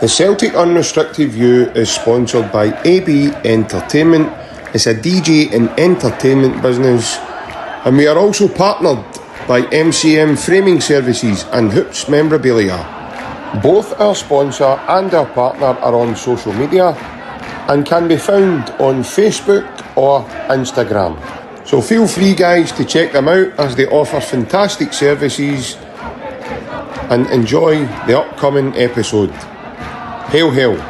The Celtic Unrestricted View is sponsored by AB Entertainment. It's a DJ and entertainment business, and we are also partnered by MCM Framing Services and Hoops Memorabilia. Both our sponsor and our partner are on social media and can be found on Facebook or Instagram. So feel free, guys, to check them out as they offer fantastic services, and enjoy the upcoming episode. Hail, hail.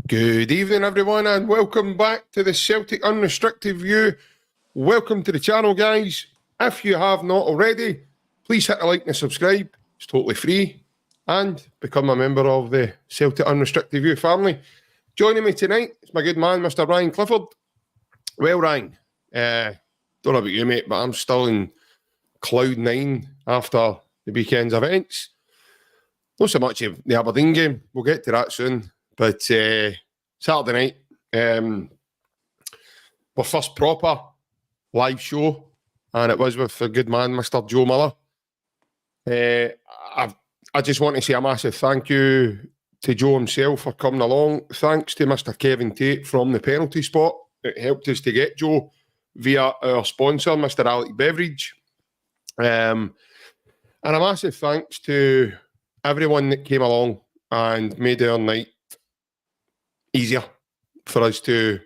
Good evening, everyone, and welcome back to the Celtic Unrestricted View. Welcome to the channel, guys. If you have not already, please hit the like and subscribe. It's totally free. And become a member of the Celtic Unrestricted View family. Joining me tonight is my good man, Mr. Ryan Clifford. Well, Ryan, don't know about you, mate, but I'm still in cloud nine after the weekend's events. Not so much of the Aberdeen game. We'll get to that soon. But Saturday night, our first proper live show, and it was with a good man, Mr. Joe Miller. I just want to say a massive thank you to Joe himself for coming along. Thanks to Mr. Kevin Tate from the penalty spot. It helped us to get Joe via our sponsor, Mr. Alec Beveridge. And a massive thanks to everyone that came along and made our night easier for us to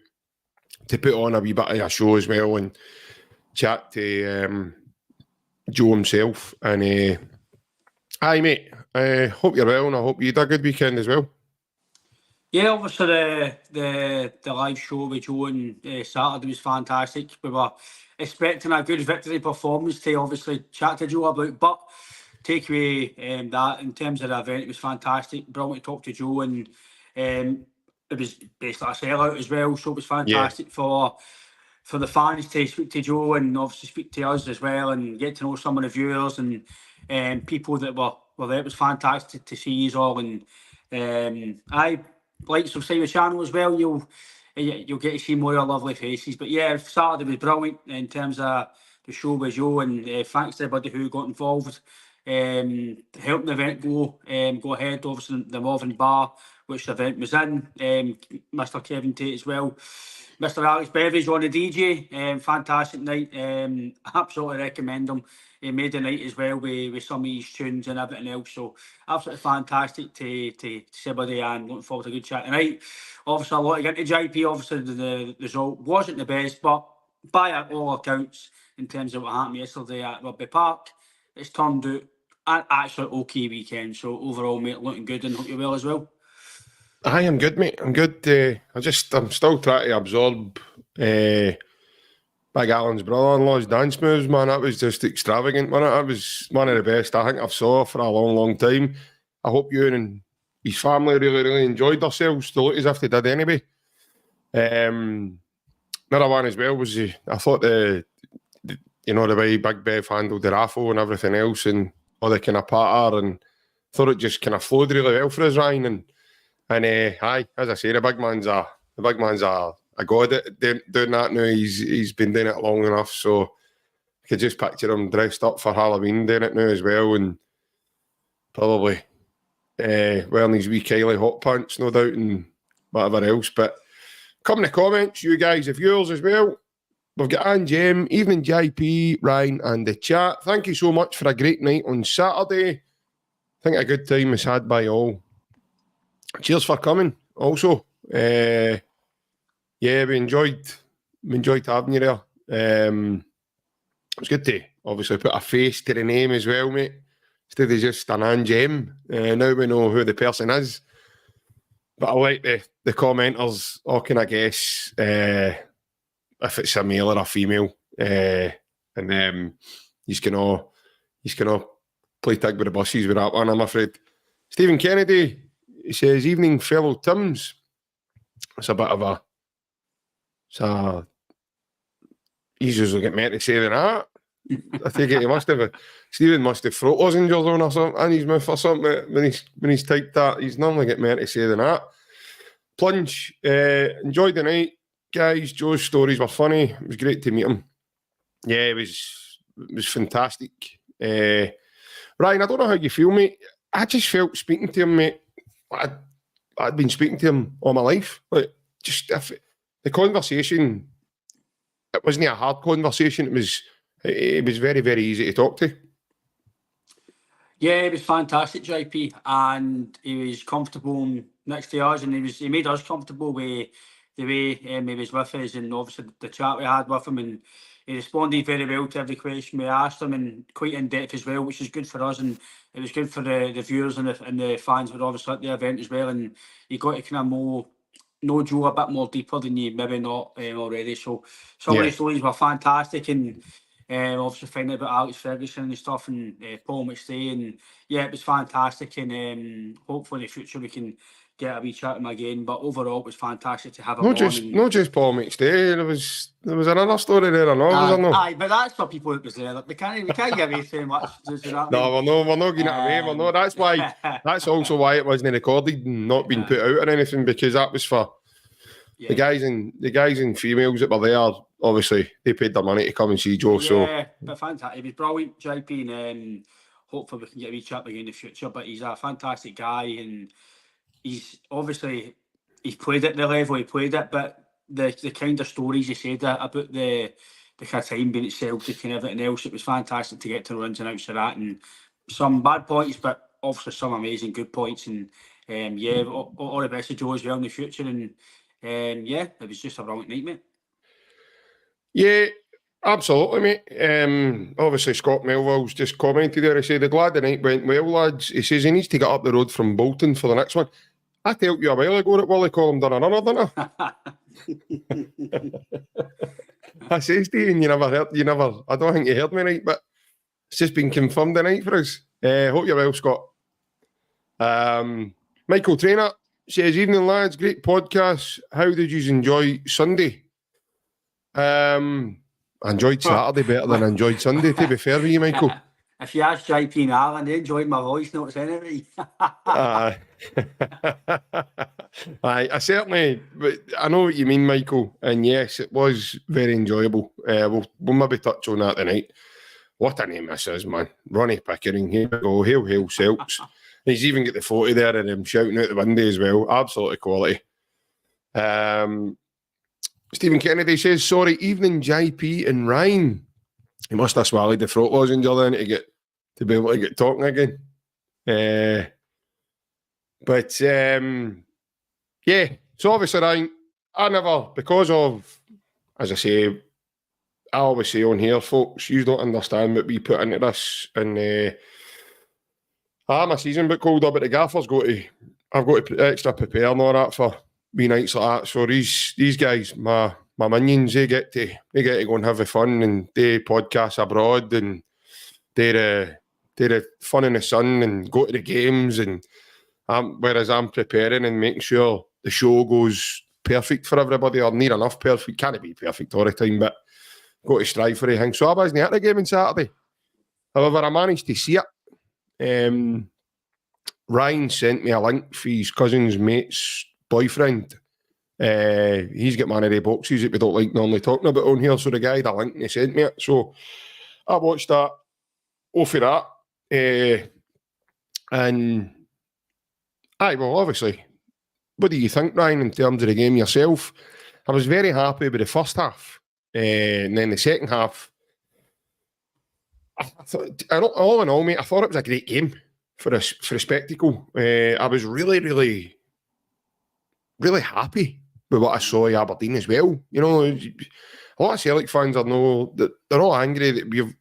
put on a wee bit of a show as well and chat to Joe himself. And hi, mate. I hope you're well, and I hope you had a good weekend as well. Yeah, obviously the live show with Joe on Saturday was fantastic. We were expecting a good victory performance to obviously chat to Joe about, but take away that in terms of the event, it was fantastic. Brilliant to talk to Joe, and it was basically a sellout as well, so it was fantastic for the fans to speak to Joe and obviously speak to us as well and get to know some of the viewers and people that were there. It was fantastic to see you all, and I like to say the channel as well. You'll get to see more lovely faces. But yeah, Saturday was brilliant in terms of the show with Joe, and thanks to everybody who got involved. Helping the event go ahead. Obviously, the Morven Bar, which the event was in, Mr. Kevin Tate as well, Mr. Alex Beveridge on the DJ. Fantastic night. Absolutely recommend him. He made the night as well with some of his tunes and everything else. So absolutely fantastic to see everybody, and looking forward to a good chat tonight. Obviously, a lot to get into JP. Obviously, the result wasn't the best, but by all accounts, in terms of what happened yesterday at Rugby Park, it's turned out an actually okay weekend. So overall, mate, looking good, and hope you're well as well. I am good, mate. I'm good. I'm still trying to absorb Big Alan's brother-in-law's dance moves, man. That was just extravagant, man. That was one of the best I think I've saw for a long, long time. I hope you and his family really, really enjoyed themselves. They look as if they did anyway. Another one as well was I thought the way Big Bev handled the raffle and everything else and all the kind of patter, and thought it just kind of flowed really well for us, Ryan. And aye, as I say, the big man's a god at doing that now. He's been doing it long enough. So I could just picture him dressed up for Halloween doing it now as well, and probably wearing his wee Kylie hot pants, no doubt, and whatever else. But come in the comments, you guys, if yours as well. We've got Anne Jem, Evening JP, Ryan, and the chat. Thank you so much for a great night on Saturday. I think a good time was had by all. Cheers for coming. Also, we enjoyed having you there. It was good to obviously put a face to the name as well, mate. Instead of just an Anne Jem. Now we know who the person is. But I like the commenters all kind of guess if it's a male or a female. And he's gonna play tag with the buses with that one, I'm afraid. Stephen Kennedy, he says, evening fellow Tims. It's a bit of a he's usually get meant to say that. I take it Stephen must have throat lozenges on or something in his mouth or something when he's typed that. He's normally get meant to say that. Plunge, enjoyed the night, guys. Joe's stories were funny. It was great to meet him. Yeah, it was fantastic. Ryan, I don't know how you feel, mate. I just felt speaking to him, mate. I'd been speaking to him all my life. Like, just the conversation, it wasn't a hard conversation. It was very, very easy to talk to. Yeah, it was fantastic, JP, and he was comfortable next to us, and he made us comfortable with the way he was with us, and obviously the chat we had with him, and he responded very well to every question we asked him, and quite in depth as well, which is good for us, and it was good for the viewers and the fans who were obviously at the event as well, and you got to kind of know Joe a bit more deeper than you maybe not already. So some of the stories were fantastic, and obviously finding out about Alex Ferguson and stuff, and Paul McStay, and yeah, it was fantastic, and hopefully in the future we can get a wee chat with him again. But overall, it was fantastic to have him on. Not just Paul McStay. There was another story there, I know. Was there no? Aye, but that's for people that was there. Like, we can't give away too much. No, we're not giving it away. We're not. That's why. That's also why it wasn't recorded and not being put out or anything, because that was for the guys and females that were there. Obviously, they paid their money to come and see Joe. Yeah, but fantastic. He was brilliant, JP, and hopefully we can get a wee chat again in the future. But he's a fantastic guy, and he's played at the level he played at, but the kind of stories he said about the kind of time being at Celtic and everything else, it was fantastic to get to the ins and outs of that, and some bad points, but obviously some amazing good points, and all the best to Joe as well in the future, and it was just a brilliant night, mate. Yeah, absolutely, mate. Obviously, Scott Melville's just commented there. He said, glad the night went well, lads. He says he needs to get up the road from Bolton for the next one. I told you a while ago that Willie Collum done a runner, didn't I? I says to you, and you never, I don't think you heard me right, but it's just been confirmed tonight for us. Hope you're well, Scott. Michael Trainer says, evening, lads, great podcast. How did you enjoy Sunday? I enjoyed Saturday better than I enjoyed Sunday, to be fair with you, Michael. If you ask JP and Alan, they enjoyed my voice notes anyway. I certainly, but I know what you mean, Michael, and yes, it was very enjoyable. We'll maybe touch on that tonight. What a name this is, man. Ronnie Pickering, here we go, hail, hail, Celts. He's even got the photo there of him shouting out the window as well. Absolutely quality. Stephen Kennedy says, sorry, evening JP and Ryan. He must have swallowed the throat lozenge then to be able to get talking again. So obviously, Ryan, I never, because of, as I say, I always say on here, folks, you don't understand what we put into this. And my season book called up, but the gaffer's I've got to extra prepare and all that for wee nights like that. So these guys, my minions, they get to go and have the fun and they podcast abroad and they're fun in the sun and go to the games, and whereas I'm preparing and making sure the show goes perfect for everybody, or near enough perfect. Can't be perfect all the time, but got to strive for anything. So I wasn't at the game on Saturday. However, I managed to see it. Ryan sent me a link for his cousin's mate's boyfriend. He's got one of the boxes that we don't like normally talking about on here. So the guy had a link and he sent me it. So I watched that, for that. And, well, obviously, what do you think, Ryan, in terms of the game yourself? I was very happy with the first half. And then the second half, I thought, all in all, mate, I thought it was a great game for a spectacle. I was really, really, really happy with what I saw at Aberdeen as well. You know, a lot of Celtic fans I know that they're all angry that we've,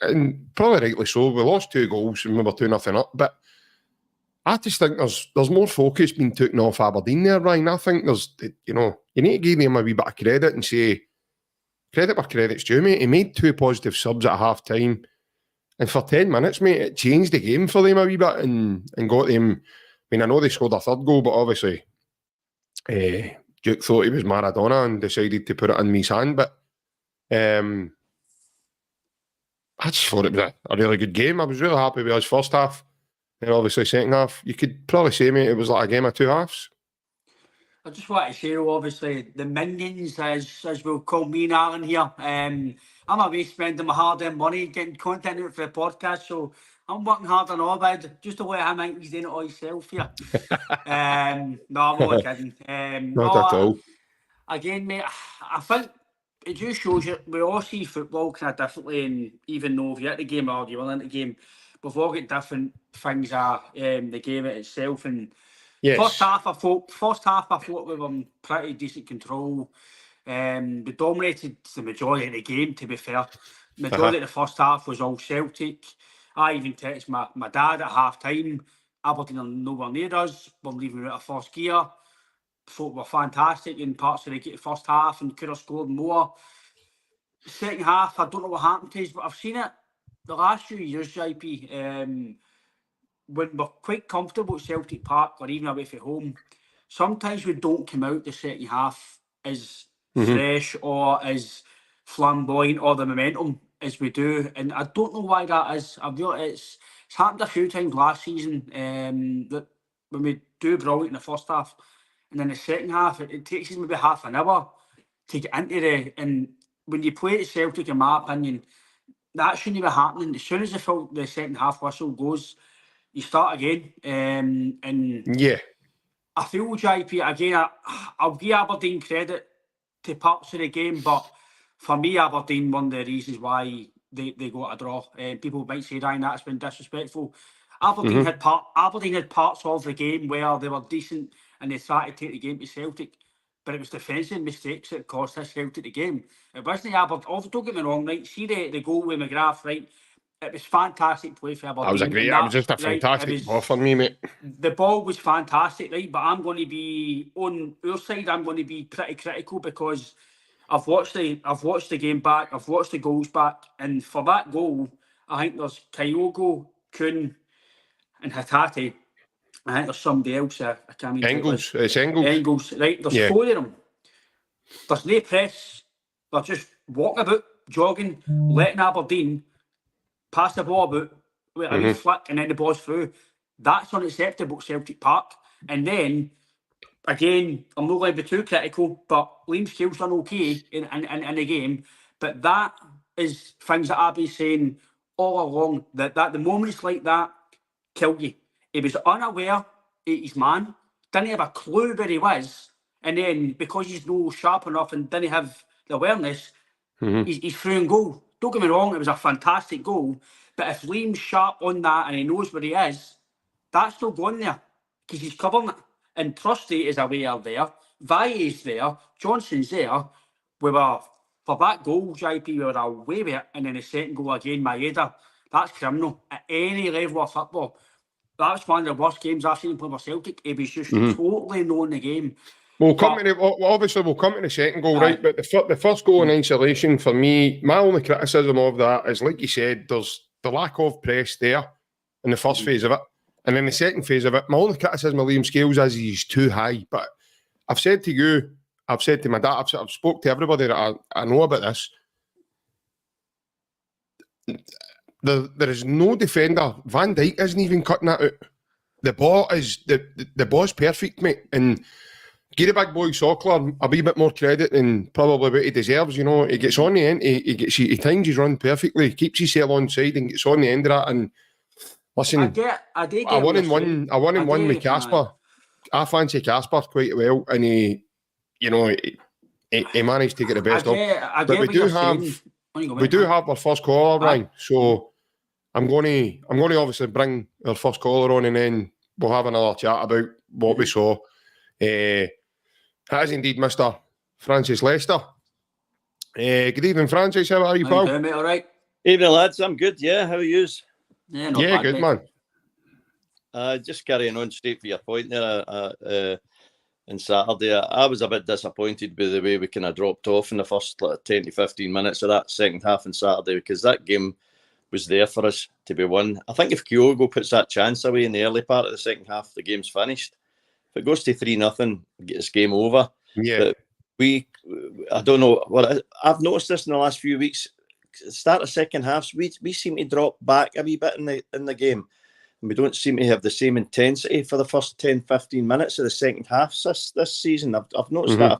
and probably rightly so, we lost 2 goals and we were 2-0 up. But I just think there's more focus being taken off Aberdeen there, Ryan. I think you need to give them a wee bit of credit and say, credit where credit's due, mate. He made 2 positive subs at half time. And for 10 minutes, mate, it changed the game for them a wee bit and got them. I mean, I know they scored a third goal, but obviously Duke thought he was Maradona and decided to put it in his hand. But I just thought it was a really good game. I was really happy with his first half. And obviously, second half, you could probably say, mate, it was like a game of 2 halves. I just want to say, obviously, the minions, as we'll call me and Alan here, I'm away spending my hard-earned money getting content out for the podcast, so I'm working hard on all about it, just the way I think he's doing it all himself here. No, I'm only kidding. Not at all. Again, mate, I think it just shows you we all see football kind of differently, and even though if you're at the game or you're in the game, we've all got different things the game itself. And yes. First half I thought we were in pretty decent control. We dominated the majority of the game, to be fair. Majority of the first half was all Celtic. I even texted my dad at half time. Aberdeen are nowhere near us. We're leaving out of first gear. Thought we were fantastic in parts of the first half and could have scored more. Second half, I don't know what happened to us, but I've seen it the last few years, JP. When we're quite comfortable at Celtic Park or even away from home, sometimes we don't come out the second half as fresh or as flamboyant or the momentum as we do. And I don't know why that is. It's happened a few times last season that when we do brilliant in the first half and then the second half, it takes us maybe half an hour to get into and when you play at Celtic, in my opinion, that shouldn't be happening. As soon as the second half whistle goes, you start again. And yeah, I feel, JP, again, I'll give Aberdeen credit to parts of the game, but for me, Aberdeen, one of the reasons why they got a draw. People might say, Ryan, that's been disrespectful. Aberdeen had parts of the game where they were decent and they tried to take the game to Celtic, but it was defensive mistakes that cost us Celtic the game. It wasn't Aberdeen. Don't get me wrong, right? See the goal with McGrath, right? It was fantastic play for Aberdeen. That was just a fantastic ball for me, mate. The ball was fantastic, right? But I'm going to be on our side. I'm going to be pretty critical because I've watched the game back. I've watched the goals back, and for that goal, I think there's Kyogo, Kuhn, and Hatate. I think there's somebody else. I can't remember. Engels. It's Engels. Engels, right? There's 4 of them. There's no press. They're just walking about, jogging, letting Aberdeen pass the ball about with a wee flick and then the ball's through. That's unacceptable at Celtic Park. And then, again, I'm not going to be too critical, but Liam Scales done okay in the game. But that is things that I've been saying all along, that the moments like that kill you. He was unaware of his man, didn't have a clue where he was, and then because he's no sharp enough and didn't have the awareness, he's through and goal. Don't get me wrong, it was a fantastic goal, but if Liam's sharp on that and he knows where he is, that's still going there because he's covering it. And Trusty is aware there, Vaille's there, Johnson's there. We were, for that goal, JP, we were away with it, and then the second goal again, Maeda. That's criminal at any level of football. That's one of the worst games I've seen him play for Celtic. He was just totally knowing the game. We'll come to the second goal, right? But the first goal in isolation, for me, my only criticism of that is, like you said, there's the lack of press there in the first phase of it. And then the second phase of it, my only criticism of Liam Scales is he's too high. But I've said to you, I've said to my dad, I've spoke to everybody that I know about this. There is no defender. Van Dijk isn't even cutting that out. The ball is the ball's perfect, mate. And give the big boy Sockler a wee bit more credit than probably what he deserves. You know, he gets on the end, he times his run perfectly, keeps himself on side and gets on the end of that. And listen, I did a get one in one with Casper. I fancy Casper quite well, and he managed to get the best of. But we do have our first caller, Ryan. So I'm going to obviously bring our first caller on, and then we'll have another chat about what we saw. That is indeed Mr. Francis Lester. Good evening, Francis. How are you, pal? How mate, all right? Evening, lads. I'm good, yeah. How are you? Yeah, not bad, good, mate. Man. Just carrying on straight for your point there on Saturday. I was a bit disappointed with the way we kind of dropped off in the first 10 to 15 minutes of that second half on Saturday, because that game was there for us to be won. I think if Kyogo puts that chance away in the early part of the second half, the game's finished. If it goes to 3-0, it's game over. Yeah. But I don't know what I've noticed this in the last few weeks. Start of second halves, we seem to drop back a wee bit in the game. And we don't seem to have the same intensity for the first 10, 15 minutes of the second half this season. I've noticed that,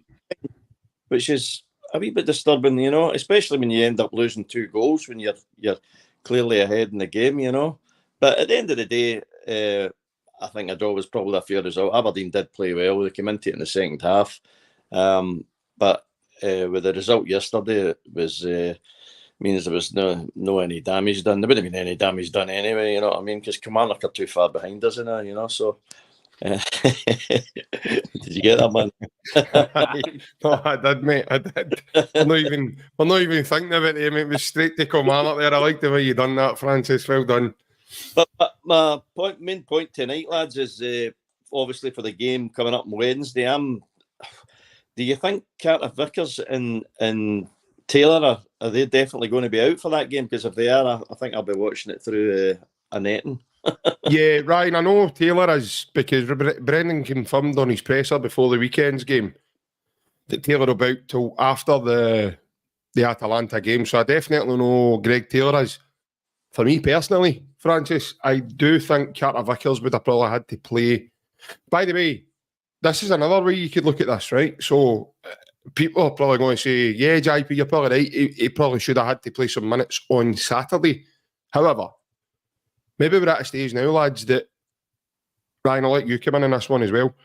which is a wee bit disturbing, you know, especially when you end up losing 2 goals when you're clearly ahead in the game, you know. But at the end of the day, I think a draw was probably a fair result. Aberdeen did play well. They came into it in the second half. But with the result yesterday, it was means there was no any damage done. There wouldn't have been any damage done anyway, you know what I mean? Because Kilmarnock are too far behind us, you know. So, did you get that, man? No, I did, mate. I did. I'm not even thinking about it, mate. It was straight to Kilmarnock there. I like the way you done that, Francis. Well done. But my main point tonight, lads, is obviously for the game coming up on Wednesday. Do you think Carter Vickers and Taylor are they definitely going to be out for that game? Because if they are, I think I'll be watching it through a netting. Yeah, Ryan, I know Taylor is, because Brendan confirmed on his presser before the weekend's game that Taylor will be out till after the Atalanta game. So I definitely know Greg Taylor is. For me personally, Francis, I do think Carter Vickers would have probably had to play. By the way, this is another way you could look at this, right? So people are probably going to say, yeah, JP, you're probably right. He probably should have had to play some minutes on Saturday. However, maybe we're at a stage now, lads, that, Ryan, I'll let you come in on this one as well.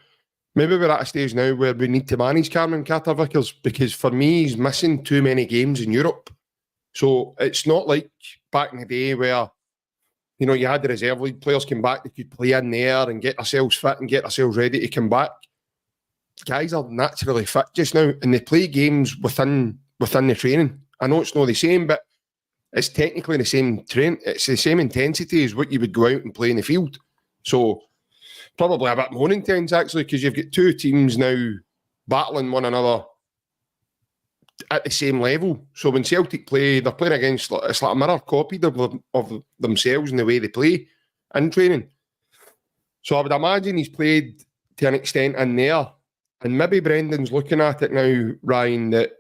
Maybe we're at a stage now where we need to manage Cameron Carter Vickers, because for me, he's missing too many games in Europe. So it's not like back in the day where, you know, you had the reserve league players come back, they could play in there and get themselves fit and get themselves ready to come back. Guys are naturally fit just now, and they play games within the training. I know it's not the same, but it's technically the same it's the same intensity as what you would go out and play in the field. So probably a bit more intense, actually, because you've got 2 teams now battling one another at the same level. So when Celtic play, they're playing against, it's like a mirror copy of themselves and the way they play in training. So I would imagine he's played to an extent in there. And maybe Brendan's looking at it now, Ryan, that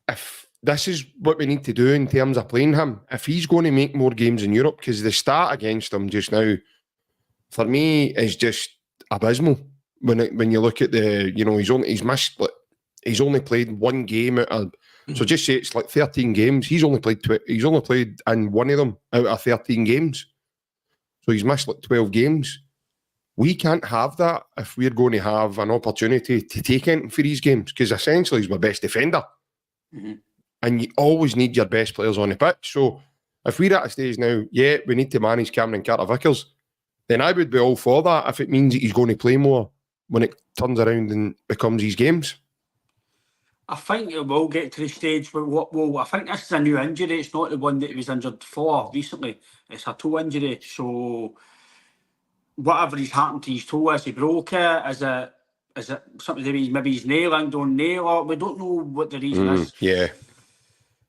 if this is what we need to do in terms of playing him, if he's going to make more games in Europe, because the start against him just now, for me, is just abysmal. When you look at the, you know, he's only played 1 game out of, so just say it's like 13 games. He's only played in 1 of them out of 13 games. So he's missed like 12 games. We can't have that if we're going to have an opportunity to take anything for these games, because essentially he's my best defender. And you always need your best players on the pitch. So if we're at a stage now, yeah, we need to manage Cameron Carter Vickers, then I would be all for that if it means that he's going to play more when it turns around and becomes these games. I think it will get to the stage where I think this is a new injury. It's not the one that he was injured for recently. It's a toe injury. So whatever he's happened to his toe, is he broke it? Is it something to do with maybe his nail and don't nail it? We don't know what the reason is. Yeah.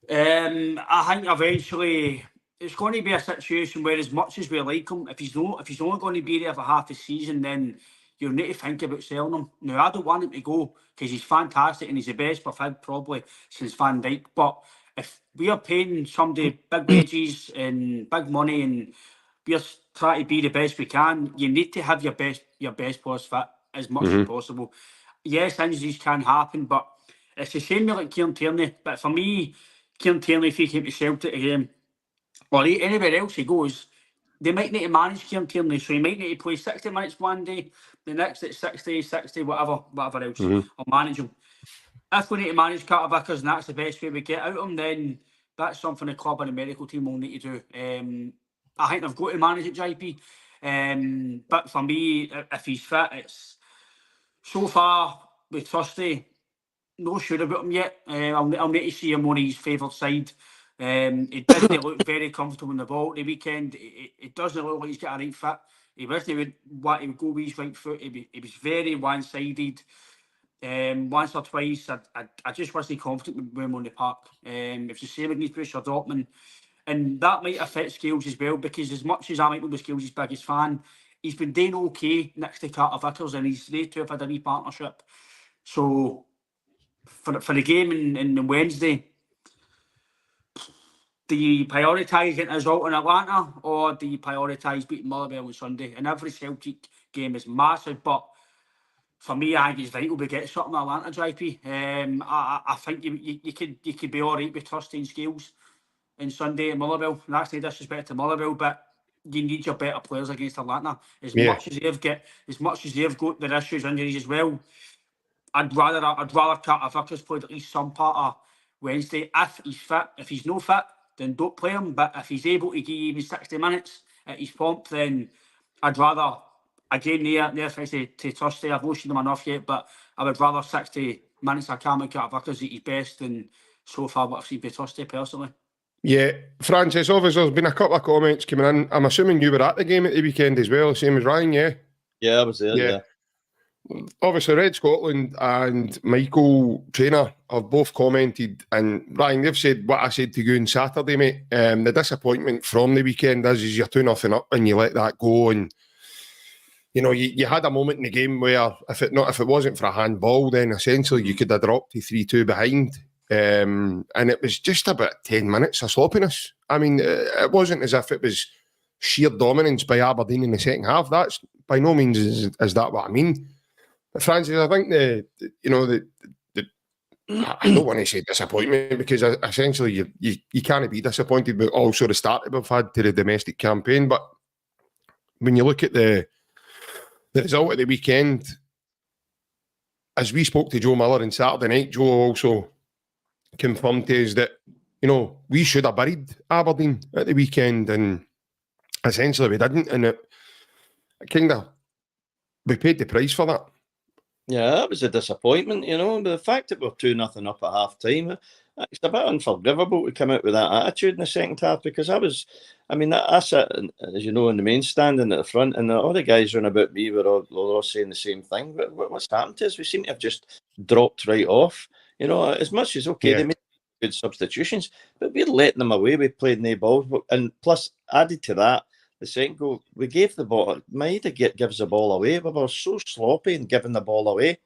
I think eventually it's going to be a situation where, as much as we like him, if he's only going to be there for half the season, then you'll need to think about selling him. Now, I don't want him to go because he's fantastic and he's the best we've had probably since Van Dijk. But if we are paying somebody big wages and big money and we're trying to be the best we can, you need to have your best players fit. as much as possible. Yes, injuries can happen, but it's the same with like Kieran Tierney. But for me, Kieran Tierney, if he came to Celtic again, or anywhere else he goes, they might need to manage Kieran Tierney, so he might need to play 60 minutes one day, the next at 60, whatever else, or manage him. If we need to manage Carter Vickers and that's the best way we get out of him, then that's something the club and the medical team will need to do. I think they've got to manage it, JP. But for me, if he's fit, it's so far with Trusty, no sure about him yet. I'll need to see him on his favoured side. He doesn't look very comfortable in the ball at the weekend. It doesn't look like he's got a right fit. He would go with his right foot. He was very one-sided. Once or twice, I just wasn't confident with him on the park. It's the same against Borussia Dortmund. And that might affect Scales as well, because as much as I might be Scales' biggest fan, he's been doing okay next to Carter Vickers, and they two have had a wee partnership. So for the game on Wednesday, do you prioritise getting a result in Atlanta, or do you prioritise beating Motherwell on Sunday? And every Celtic game is massive, but for me, I think it's vital we get something in Atlanta, JP. I think you could be all right with Trusty and Scales on Sunday at Motherwell. And that's no disrespect to Motherwell, but you need your better players against Atlanta. As much as they've got their issues, injuries as well, I'd rather Carter Vickers played at least some part of Wednesday if he's fit. If he's no fit, then don't play him. But if he's able to give you even 60 minutes at his pomp, then I'd rather, again, near to Trusty. I've not seen him enough yet, but I would rather 60 minutes of Cameron Carter Vickers at his best than so far what I've seen by Trusty personally. Yeah, Francis, obviously there's been a couple of comments coming in. I'm assuming you were at the game at the weekend as well, same as Ryan, yeah? Yeah, I was there, yeah. Obviously, Red Scotland and Michael Trainer have both commented, and Ryan, they've said what I said to you on Saturday, mate. The disappointment from the weekend is you're 2-0 up and you let that go, and you know you had a moment in the game where if it wasn't for a handball, then essentially you could have dropped to 3-2 behind, and it was just about 10 minutes of sloppiness. I mean, it wasn't as if it was sheer dominance by Aberdeen in the second half. That's by no means is that what I mean. Francis, I think I don't want to say disappointment, because essentially you can't be disappointed with also the start that we've had to the domestic campaign. But when you look at the result of the weekend, as we spoke to Joe Miller on Saturday night, Joe also confirmed to us that, you know, we should have buried Aberdeen at the weekend, and essentially we didn't, and it kind of, we paid the price for that. Yeah, that was a disappointment, you know. But the fact that we're 2-0 up at half time, it's a bit unforgivable to come out with that attitude in the second half, because I sat, as you know, in the main standing at the front, and all the guys running about me were all saying the same thing. But what's happened to us? We seem to have just dropped right off. You know, as much as they made good substitutions, but we're letting them away. We played no balls, and plus added to that, the second goal, we gave the ball. Maeda gives the ball away. We were so sloppy in giving the ball away.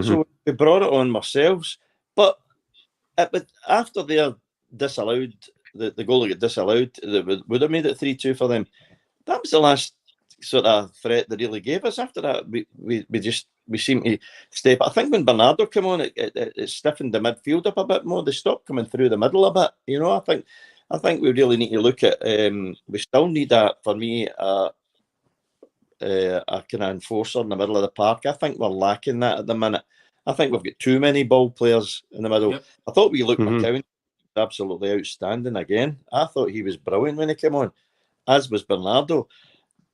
So we brought it on ourselves. But after they're disallowed, the goal that got disallowed, that would have made it 3-2 for them. That was the last sort of threat they really gave us. After that, we seemed to step. I think when Bernardo came on, it stiffened the midfield up a bit more. They stopped coming through the middle a bit. You know, I think we really need to look at. We still need for me, a kind of enforcer in the middle of the park. I think we're lacking that at the minute. I think we've got too many ball players in the middle. Yep. I thought we looked McCown absolutely outstanding again. I thought he was brilliant when he came on, as was Bernardo.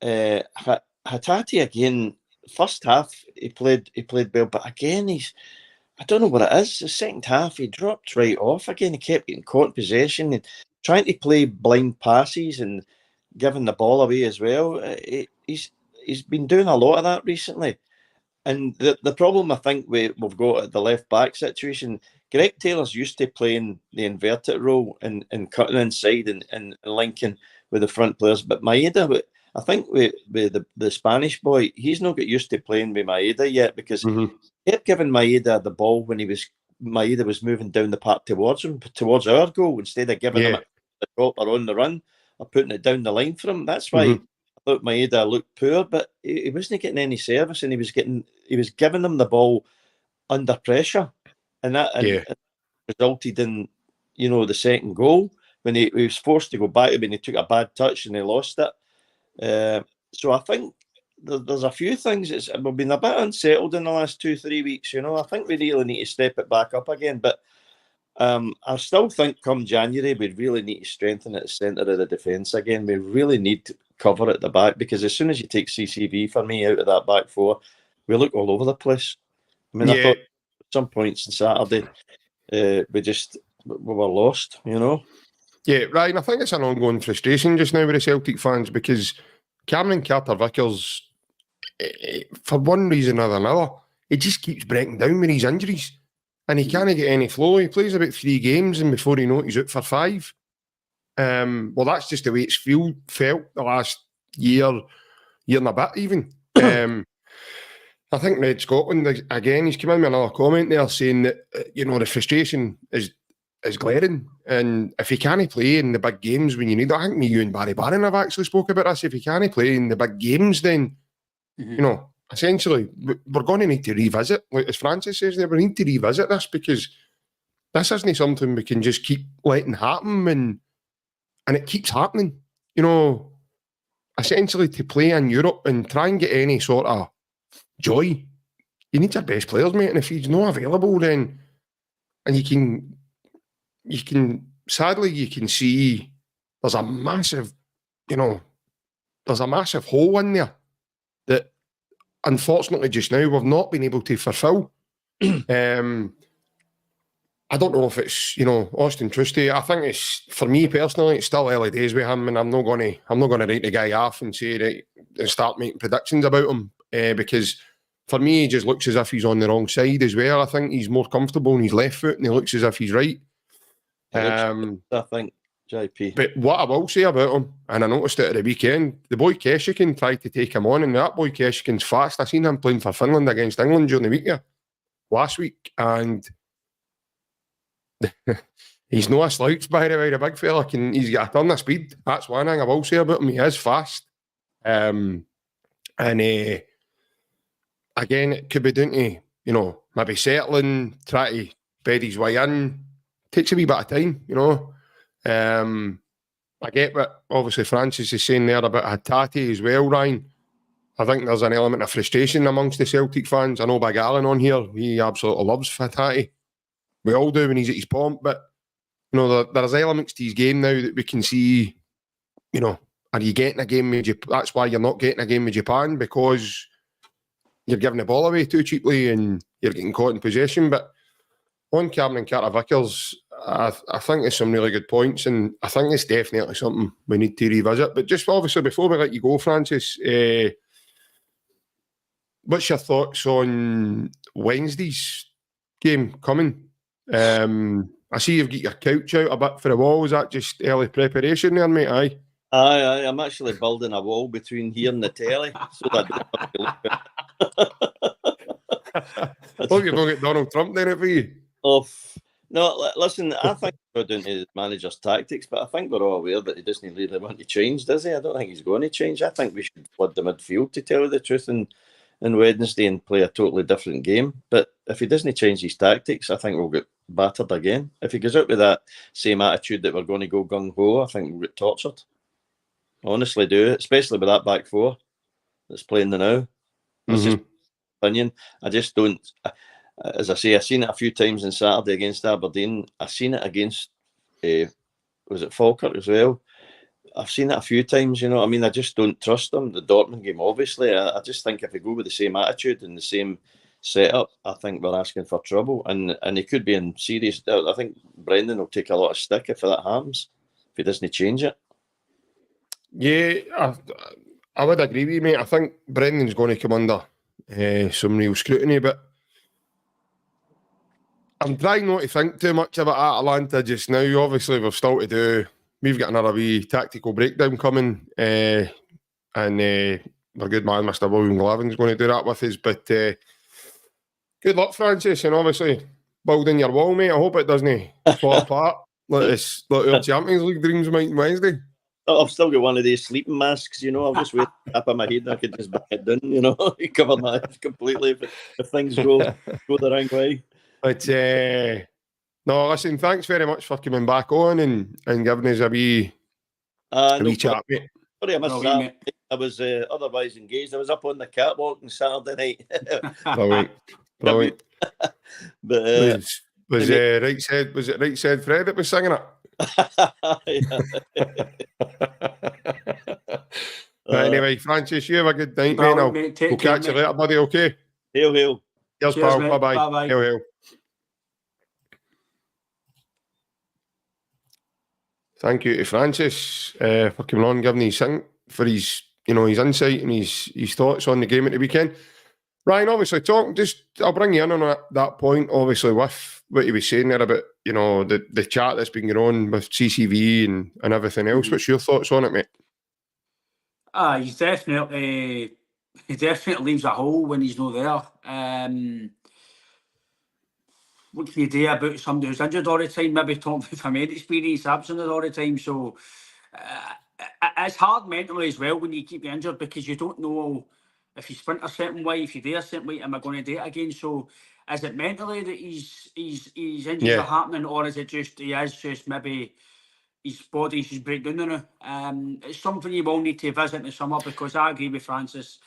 Hatate again. First half he played well, but again I don't know what it is. The second half he dropped right off again. He kept getting caught in possession and trying to play blind passes and giving the ball away as well. He's been doing a lot of that recently. And the problem I think we've got at the left back situation, Greg Taylor's used to playing the inverted role and cutting inside and linking with the front players. But Maeda, I think with the Spanish boy, he's not got used to playing with Maeda yet, because he kept giving Maeda the ball when Maeda was moving down the park towards him, towards our goal, instead of giving him it at the top or on the run or putting it down the line for him. That's why I thought Maeda looked poor, but he wasn't getting any service, and he was giving them the ball under pressure, and that resulted in, the second goal when he was forced to go back when he took a bad touch and he lost it. So I think there's a few things we've been a bit unsettled in the last 2-3 weeks. I think we really need to step it back up again, but I still think come January we really need to strengthen at the centre of the defence again. We really need cover at the back, because as soon as you take CCV for me out of that back four, we look all over the place. I mean, I thought at some points on Saturday we were lost, Yeah, Ryan, I think it's an ongoing frustration just now with the Celtic fans, because Cameron Carter-Vickers, for one reason or another, he just keeps breaking down with his injuries. And he can't get any flow. He plays about 3 games, and before you know it, he's out for 5. Well, that's just the way it's felt the last year and a bit even. I think Red Scotland, again, he's come in with another comment there saying that, the frustration is glaring. And if he can't play in the big games when you need it, I think you and Barry Barron have actually spoke about this. If he can't play in the big games, then, essentially, we're going to need to revisit, like as Francis says there, we need to revisit this, because this isn't something we can just keep letting happen, and it keeps happening. Essentially, to play in Europe and try and get any sort of joy, you need your best players, mate, and if he's not available, then, and you can sadly, you can see there's a massive hole in there that, unfortunately, just now we've not been able to fulfil. I don't know if it's Austin Trusty. I think it's, for me personally, it's still early days with him, and I'm not going to write the guy off and say right and start making predictions about him, because for me he just looks as if he's on the wrong side as well. I think he's more comfortable on his left foot, and he looks as if he's right. I think, JP. But what I will say about him, and I noticed it at the weekend, the boy Keshikin tried to take him on, and that boy Keshikin's fast. I seen him playing for Finland against England during the week last week, and he's no a slouch, by the way. The big fella he's got a ton of speed. That's one thing I will say about him. He is fast. And again, it could be down to, maybe settling, try to bed his way in. Takes a wee bit of time, I get what obviously Francis is saying there about Hatate as well, Ryan. I think there's an element of frustration amongst the Celtic fans. I know Big Alan on here, he absolutely loves Hatate. We all do when he's at his pomp, but there's elements to his game now that we can see. Are you getting a game with Japan? That's why you're not getting a game with Japan, because you're giving the ball away too cheaply and you're getting caught in possession. But on Cameron Carter-Vickers, I think there's some really good points, and I think it's definitely something we need to revisit. But just obviously, before we let you go, Francis, what's your thoughts on Wednesday's game coming? I see you've got your couch out a bit for the wall. Is that just early preparation there, mate? Aye. Aye, I'm actually building a wall between here and the telly, so that I don't have to look at I hope you've not got Donald Trump there for you. No, listen, I think we're doing his manager's tactics, but I think we're all aware that he doesn't really want to change, does he? I don't think he's going to change. I think we should flood the midfield, to tell you the truth, and Wednesday and play a totally different game. But if he doesn't change his tactics, I think we'll get battered again. If he goes out with that same attitude that we're going to go gung-ho, I think we'll get tortured. I honestly do, especially with that back four that's playing the now. That's just my opinion. I just don't... As I say, I've seen it a few times on Saturday against Aberdeen. I've seen it against, was it Falkirk as well? I've seen it a few times, I just don't trust them. The Dortmund game, obviously. I just think if we go with the same attitude and the same setup, I think we're asking for trouble. And he could be in serious doubt. I think Brendan will take a lot of stick if that happens, if he doesn't change it. Yeah, I would agree with you, mate. I think Brendan's going to come under some real scrutiny, but I'm trying not to think too much about Atalanta just now. Obviously, we've still to do. We've got another wee tactical breakdown coming, and our good man, Mr. William Glavin's going to do that with us. But good luck, Francis, and obviously building your wall, mate. I hope it doesn't fall apart. Like our Champions League dreams might Wednesday. I've still got one of these sleeping masks, you know. I'll just wait up on my head and I could just back it down, you know, cover my head completely if things go the wrong way. But no, listen, thanks very much for coming back on and giving us a wee No chat, mate. Sorry, I missed No, that. mate. I was otherwise engaged. I was up on the catwalk on Saturday night. Brilliant. Brilliant. But Was it Right Said Fred that was singing it? Anyway, Francis, you have a good night, Brilliant, mate. mate. Take We'll care, catch you mate. later, buddy, okay? Hail, hail. Cheers, Cheers, pal. mate. Bye-bye. Bye-bye. Hail, hail. Thank you to Francis for coming on, giving his his insight and his thoughts on the game at the weekend. Ryan, obviously, I'll bring you in on that point, obviously, with what he was saying there about, the chat that's been going on with CCV and everything else. What's your thoughts on it, mate? He definitely leaves a hole when he's not there. What can you do about somebody who's injured all the time? Maybe talking from my experience, absent all the time. So it's hard mentally as well when you keep getting injured because you don't know if you sprint a certain way, if you do a certain way, am I going to do it again? So is it mentally that his injuries are happening, or is it just maybe his body's just breakdown now? It's something you will need to visit in the summer because I agree with Francis.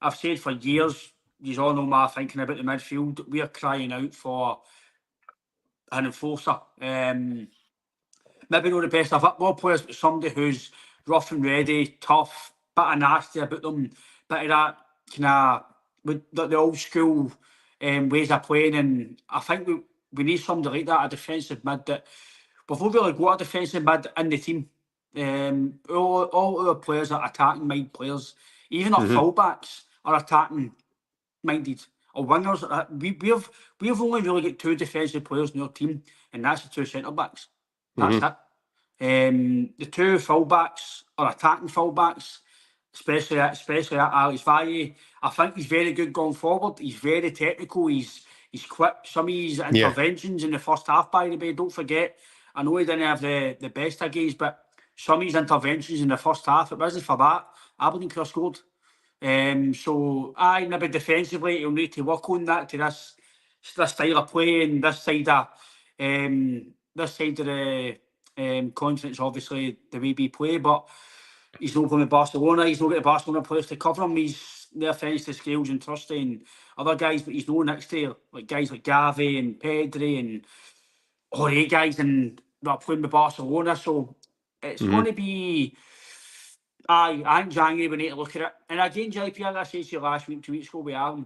I've said for years, you all know my thinking about the midfield. We are crying out for an enforcer. Maybe not the best of football players, but somebody who's rough and ready, tough, bit of nasty about them, bit of that kind of with the old school ways of playing. And I think we need somebody like that, a defensive mid that we've not really got a defensive mid in the team. All our players are attacking minded players. Even our fullbacks are attacking minded. Our wingers, we've only really got two defensive players in our team, and that's the two centre backs. That's it. The two fullbacks are attacking fullbacks, especially Alex Valle. I think he's very good going forward. He's very technical. He's quick. Some of his interventions in the first half, by the way, don't forget. I know he didn't have the best of games, but some of his interventions in the first half, it wasn't for that, Aberdeen could have scored. So maybe defensively he'll need to work on that to this style of play and this side of the continent's obviously the way we play, but he's not going to Barcelona. He's not got the Barcelona players to cover him. He's no offence to Scales and Trusty and other guys, but he's no next to like guys like Gavi and Pedri and all eight guys and not playing with Barcelona. So it's going to be. I think January we need to look at it. And again, JP, as I said to you last week, 2 weeks ago, we are.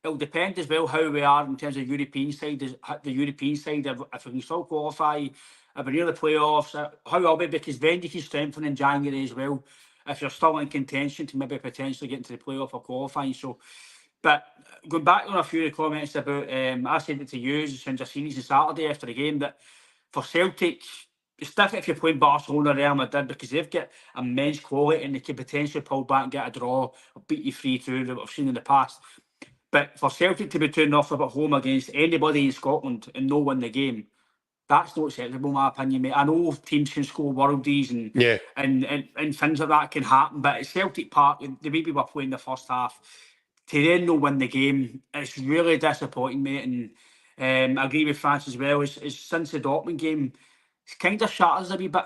It'll depend as well how we are in terms of European side. The European side, if we can still qualify, if we're near the playoffs, how are we? Because then you can strengthen in January as well. If you're still in contention to maybe potentially get into the playoff or qualifying. So, but going back on a few of the comments about, I said it to you since I seen it on Saturday after the game that for Celtic, it's different if you're playing Barcelona or Real Madrid because they've got immense quality and they can potentially pull back and get a draw or beat you 3-2 that we've seen in the past. But for Celtic to be 2-0 at home against anybody in Scotland and not win the game, that's not acceptable, in my opinion, mate. I know teams can score worldies and things like that can happen, but at Celtic Park, the way we were playing the first half, to then not win the game, it's really disappointing, mate. And I agree with Francis as well. It's since the Dortmund game, it's kind of shut us a wee bit.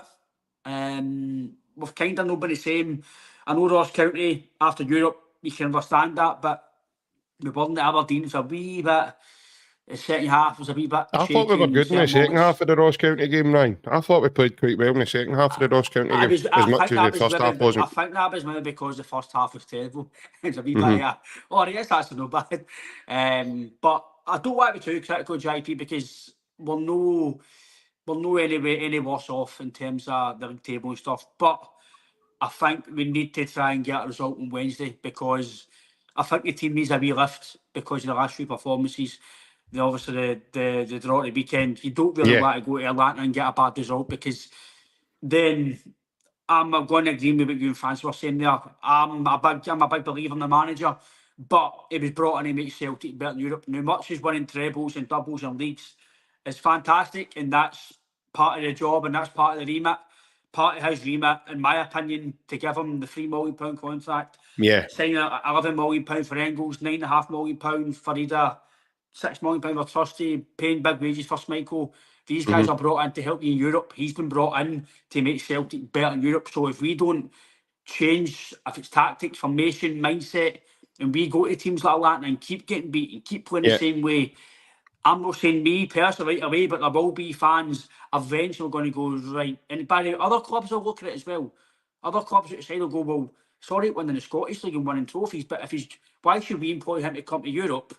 We've kind of not been the same. I know Ross County, after Europe, you can understand that, but we weren't at Aberdeen for a wee bit. The second half was a wee bit I thought we were good in the second half of the Ross County game, Ryan. I thought we played quite well in the second half of the Ross County game, as much as the first half wasn't. I think that was maybe because the first half was terrible. It's a wee bit yes, that's no bad. But I don't want to be too critical, JP, because we're no any worse off in terms of the league table and stuff. But I think we need to try and get a result on Wednesday because I think the team needs a wee lift because of the last few performances. Obviously the draw at the weekend. You don't really want to go to Atlanta and get a bad result because then I'm going to agree with what you and Francis were saying there. I'm a big believer in the manager, but it was brought in to make Celtic better in Europe. Now, much as winning trebles and doubles and leagues is fantastic, and that's part of the job and that's part of the remit. part of his remit, in my opinion, to give him the £3 million contract. Yeah. Signing £11 million for Engels, £9.5 million for Ida, £6 million for Trusty, paying big wages for Schmeichel. These guys are brought in to help you in Europe. He's been brought in to make Celtic better in Europe. So if we don't change, if it's tactics, formation, mindset, and we go to teams like that and keep getting beat and keep playing the same way, I'm not saying me personally right away, but there will be fans eventually going to go, right. And by the way, other clubs will look at it as well. Other clubs outside will go, well, sorry, winning the Scottish League and winning trophies, but if he's, why should we employ him to come to Europe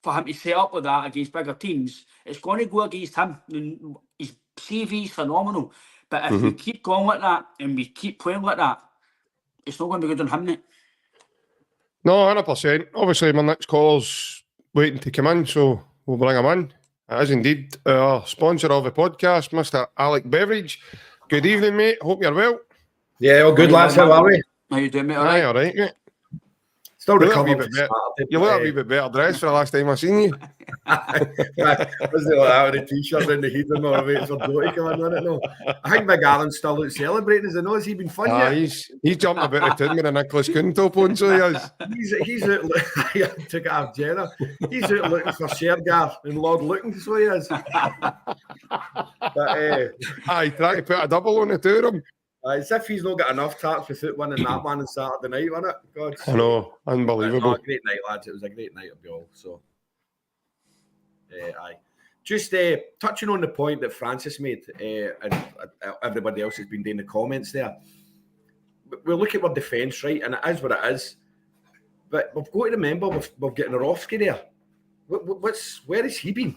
for him to set up with that against bigger teams? It's going to go against him. And his CV is phenomenal. But if we keep going like that and we keep playing like that, it's not going to be good on him, mate. No, 100%. Obviously, my next caller's waiting to come in, so we'll bring him in. It is indeed our sponsor of the podcast, Mr. Alec Beveridge. Good evening, mate. Hope you're well. Yeah, all good, lads. How are we? How you doing, mate? Aye, all right, mate. Still You look a wee recovering. bit better. You look a wee bit better dressed for the last time I seen you. Wasn't it like that with the t-shirt in the heat and all, waiting for Joe to come in, wasn't it? No. I think Big Alan's still out celebrating, is he? No, has he been fun yet? He's jumping about the town with a Nicholas Kuhn top on, so he is. He's out. I took it off Jenna. He's out looking for Shergar and Lord Luton, so he is. But Aye, trying to put a double on the two of them. as if he's not got enough tarts without winning that one on Saturday night, wasn't it? God, I know, unbelievable. A great night, lads. It was a great night of all. So, aye. Just touching on the point that Francis made, and everybody else has been doing the comments there. We look at our defence, right, and it is what it is. But we've got to remember we've got Narowski there. Where has he been?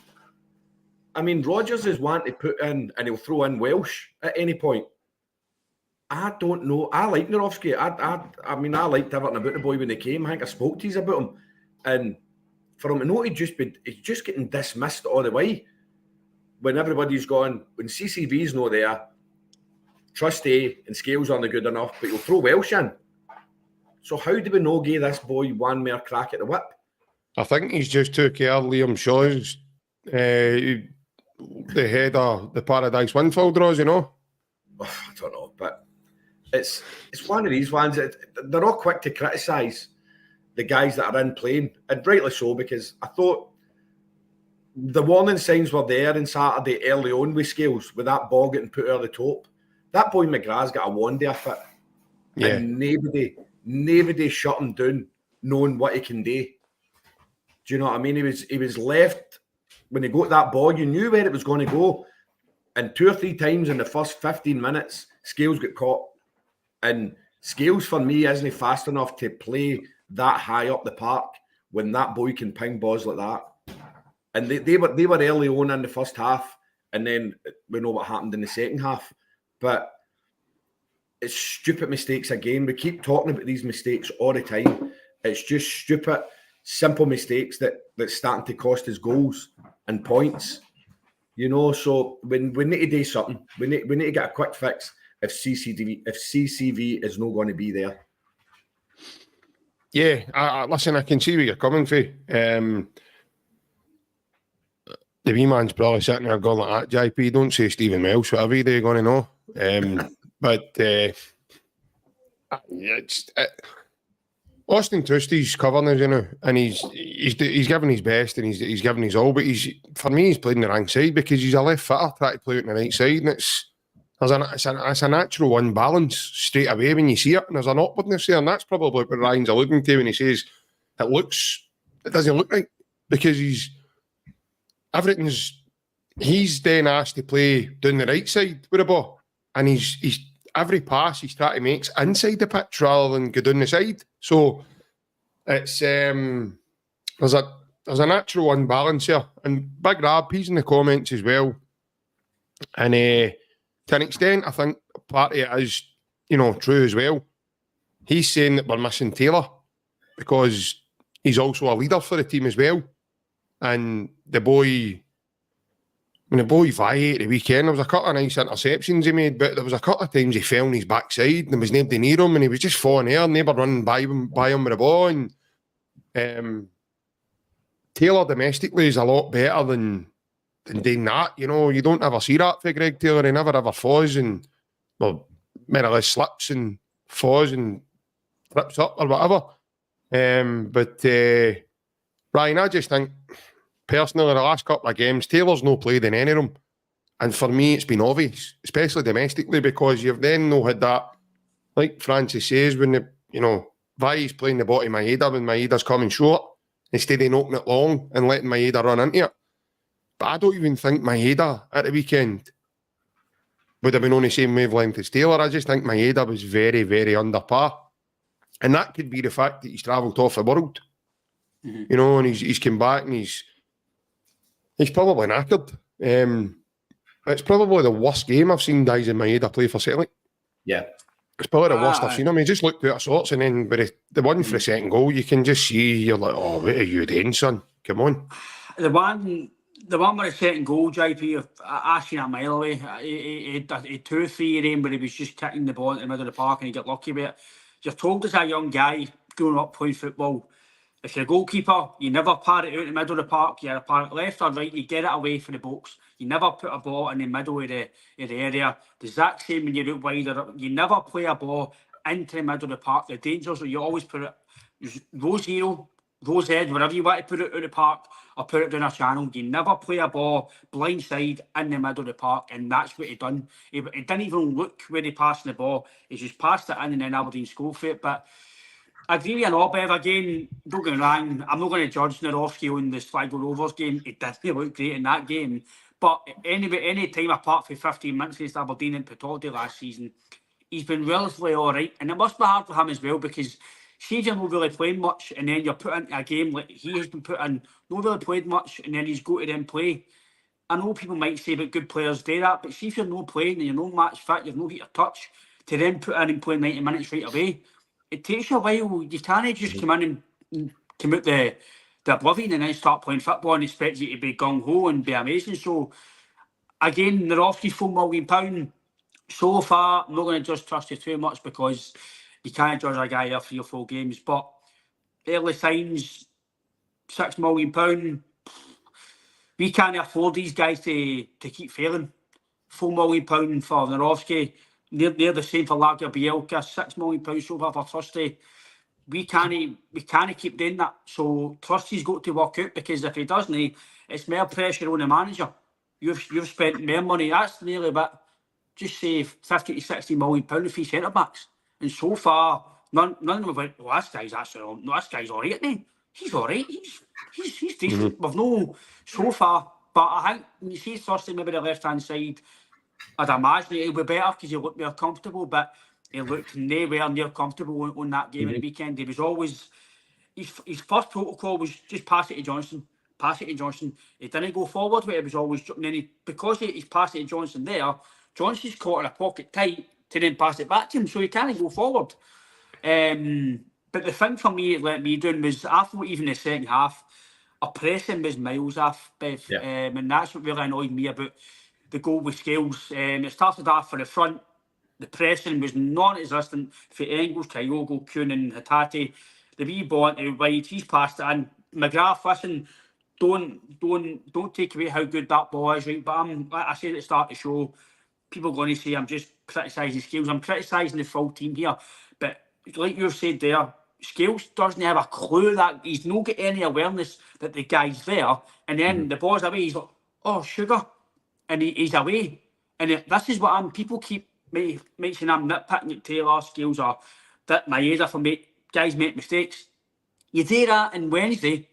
I mean, Rodgers is wanting to put in, and he'll throw in Welsh at any point. I don't know. I like Narowski. I mean, I liked everything about the boy when he came. I think I spoke to you about him. And for him to know he's just getting dismissed all the way. When everybody's gone, when CCV's not there, Trusty and Scales aren't good enough, but he'll throw Welsh in. So how do we not give this boy one more crack at the whip? I think he's just took care of Liam Shaw's, the head of the Paradise Windfall draws, you know? Oh, I don't know, but it's one of these ones that they're all quick to criticise the guys that are in playing, and rightly so, because I thought the warning signs were there on Saturday early on with Scales, with that ball getting put over the top. That boy McGrath's got a wand off it. Yeah. And nobody shut him down knowing what he can do. Do you know what I mean? He was left, when he got that ball, you knew where it was going to go. And 2 or 3 times in the first 15 minutes, Scales got caught. And Scales, for me, isn't fast enough to play that high up the park when that boy can ping balls like that. And they were early on in the first half, and then we know what happened in the second half. But it's stupid mistakes again. We keep talking about these mistakes all the time. It's just stupid, simple mistakes that's starting to cost us goals and points. You know, so we need to do something. We need to get a quick fix if CCV is not going to be there. Yeah, listen, I can see where you're coming from. The wee man's probably sitting there going like that, JP, don't say Stephen Welsh, whatever you're going to know. But Austin Trusty's covering us, you know, and he's given his best and he's given his all, but for me he's playing the wrong side because he's a left footer trying to play out on the right side, and it's a natural unbalance straight away when you see it, and there's an awkwardness there, and that's probably what Ryan's alluding to when he says it doesn't look right, because he's then asked to play down the right side with the ball, and he's every pass he's trying to make inside the pitch rather than go down the side. So it's there's a natural unbalance here. And Big Rab, he's in the comments as well. And to an extent, I think part of it is, you know, true as well. He's saying that we're missing Taylor because he's also a leader for the team as well. And when the boy violated the weekend, there was a couple of nice interceptions he made, but there was a couple of times he fell on his backside and there was nobody near him and he was just falling there, neighbour running by him with the ball. And Taylor domestically is a lot better than doing that. You know, you don't ever see that for Greg Taylor. He never ever falls, and well, more or less slips and falls and trips up or whatever. But Ryan, I just think, personally, the last couple of games, Taylor's no played in any of them. And for me, it's been obvious, especially domestically, because you've then no had that, like Francis says, when Vai's playing the bottom of Maeda when Maeda's coming short, instead of opening it long and letting Maeda run into it. But I don't even think Maeda at the weekend would have been on the same wavelength as Taylor. I just think Maeda was very, very under par. And that could be the fact that he's travelled off the world. Mm-hmm. And he's come back and he's probably knackered. It's probably the worst game I've seen Daizen Maeda play for Celtic. Yeah. It's probably the worst I've seen him. He just looked out of sorts, and then with the one for the second goal, you can just see, you're like, oh, what are you doing, son? Come on. The one with the second goal, JP, I seen a mile away. He 2-3 in where he was just kicking the ball in the middle of the park and he got lucky with it. You're told as a young guy growing up playing football, if you're a goalkeeper, you never par it out in the middle of the park. You either par it left or right, you get it away from the box. You never put a ball in the middle of the area. The exact same when you're out wider. You never play a ball into the middle of the park. The dangers are you always put it rose hero, rose head, wherever you want to put it out of the park or put it down a channel. You never play a ball blindside in the middle of the park, and that's what he done. He didn't even look where he passed the ball. He just passed it in and then Aberdeen scored for it. But I agree with you a Bev. Again, don't get me wrong, I'm not going to judge Nerofsky on the Sligo Rovers game. He didn't look great in that game. But anyway, any time apart from 15 minutes against Aberdeen and Pittodie last season, he's been relatively all right. And it must be hard for him as well, because see if you're not really playing much and then you're put into a game like he has been put in, not really played much, and then he's go to then play. I know people might say that good players do that, but see if you're not playing and you're not match fit, you've not hit a touch, to then put in and play 90 minutes right away, it takes you a while. You can't just come in and commit the oblivion and then start playing football and expect you to be gung-ho and be amazing. So, again, Nerofsky's £4 million. So far, I'm not going to just trust you too much because you can't judge a guy after 3 or 4 games. But early signs, £6 million. We can't afford these guys to keep failing. £4 million for Nerofsky. Near the same for Lager Bielka. £6 million so far for Trusty. We can't keep doing that. So Trusty's got to work out, because if he doesn't, it's more pressure on the manager. You've spent more money. That's nearly about, just say, 50 to 60 million pound for centre backs. And so far, none of them have went, well, this guy's all right, isn't he? He's all right. He's decent. We've no so far. But I think when you see Thursday, maybe the left-hand side, I'd imagine he'll be better because he'll look more comfortable, but he looked nowhere near comfortable on that game at the weekend. He was always, his first protocol was just pass it to Johnson. He didn't go forward, but it was always, and then because he's passed it to Johnson there, Johnson's caught in a pocket tight to then pass it back to him, so he can't go forward. But the thing for me it let me down was, I thought even the second half, our pressing was miles off, Bev. Yeah. And that's what really annoyed me about the goal with Scales. It started off for the front. The pressing was non-existent for Engels, Kyogo, Kuhn and Hatate. The wee ball into wide, he's passed it in. McGrath, listen, don't take away how good that ball is, right? But like I said at the start of the show, people are going to say I'm just criticising Scales. I'm criticising the full team here. But like you've said there, Scales doesn't have a clue that he's not got any awareness that the guy's there. And then the ball's away, he's like, oh, sugar. And he's away. And this is what people keep mentioning. I'm nitpicking at Taylor, Scales, or that Maeda for guys make mistakes. You do that on Wednesday,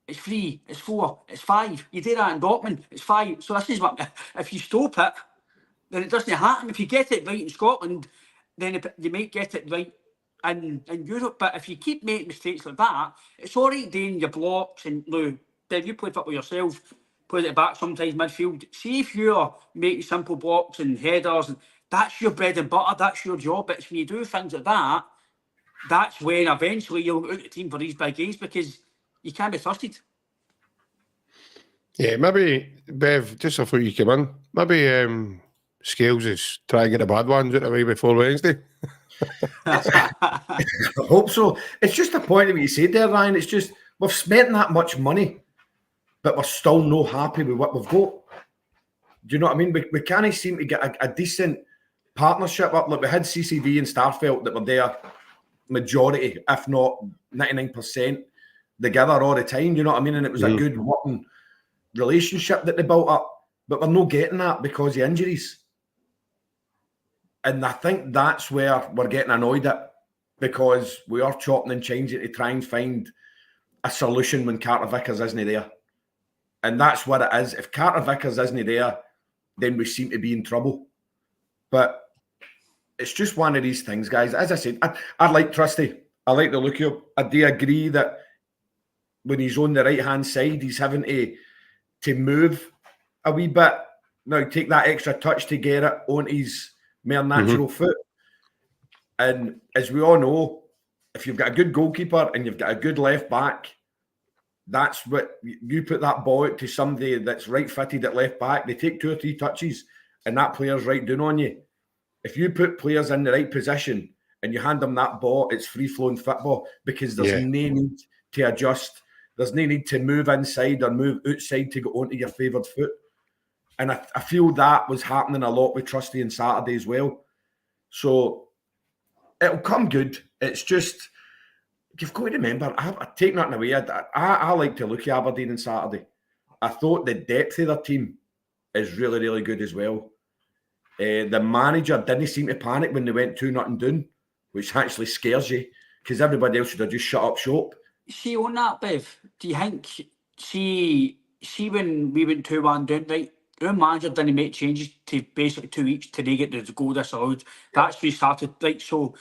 it's 3, it's 4, it's 5. You do that in Dortmund, it's 5. So this is what, if you stop it, then it doesn't happen. If you get it right in Scotland, then you might get it right in Europe. But if you keep making mistakes like that, it's all right doing your blocks. And no, Dave, you play football yourself, play it back sometimes midfield. See if you're making simple blocks and headers, and that's your bread and butter, that's your job. But when you do things like that, that's when eventually you'll out the team for these big games, because you can't be trusted. Yeah, maybe, Bev, just before you came in, maybe Scales is trying to get the bad ones out of the way before Wednesday. I hope so. It's just the point of what you said there, Ryan. It's just, we've spent that much money, but we're still not happy with what we've got. Do you know what I mean? We can't seem to get a decent partnership up. Like we had CCV and Starfelt that were there majority, if not 99%, together all the time. You know what I mean? And it was a good working relationship that they built up. But we're not getting that because of injuries. And I think that's where we're getting annoyed at, because we are chopping and changing to try and find a solution when Carter Vickers isn't there. And that's what it is. If Carter Vickers isn't there, then we seem to be in trouble. But it's just one of these things, guys. As I said, I like Trusty. I like the look of him. I do agree that when he's on the right-hand side, he's having to move a wee bit. Now, take that extra touch to get it on his more natural foot. And as we all know, if you've got a good goalkeeper and you've got a good left back, that's what you put that ball out to somebody that's right fitted at left back. They take 2 or 3 touches and that player's right down on you. If you put players in the right position and you hand them that ball, it's free-flowing football, because there's no need to adjust. There's no need to move inside or move outside to go onto your favoured foot. And I feel that was happening a lot with Trusty on Saturday as well. So it'll come good. It's just, you've got to remember, I take nothing away. I like to look at Aberdeen on Saturday. I thought the depth of their team is really, really good as well. The manager didn't seem to panic when they went 2-0 down, which actually scares you, because everybody else should have just shut up shop. See, on that, Bev, do you think, see when we went 2-1 down, right, our manager didn't make changes to basically 2 weeks till they get the goal disallowed. That's restarted, right? So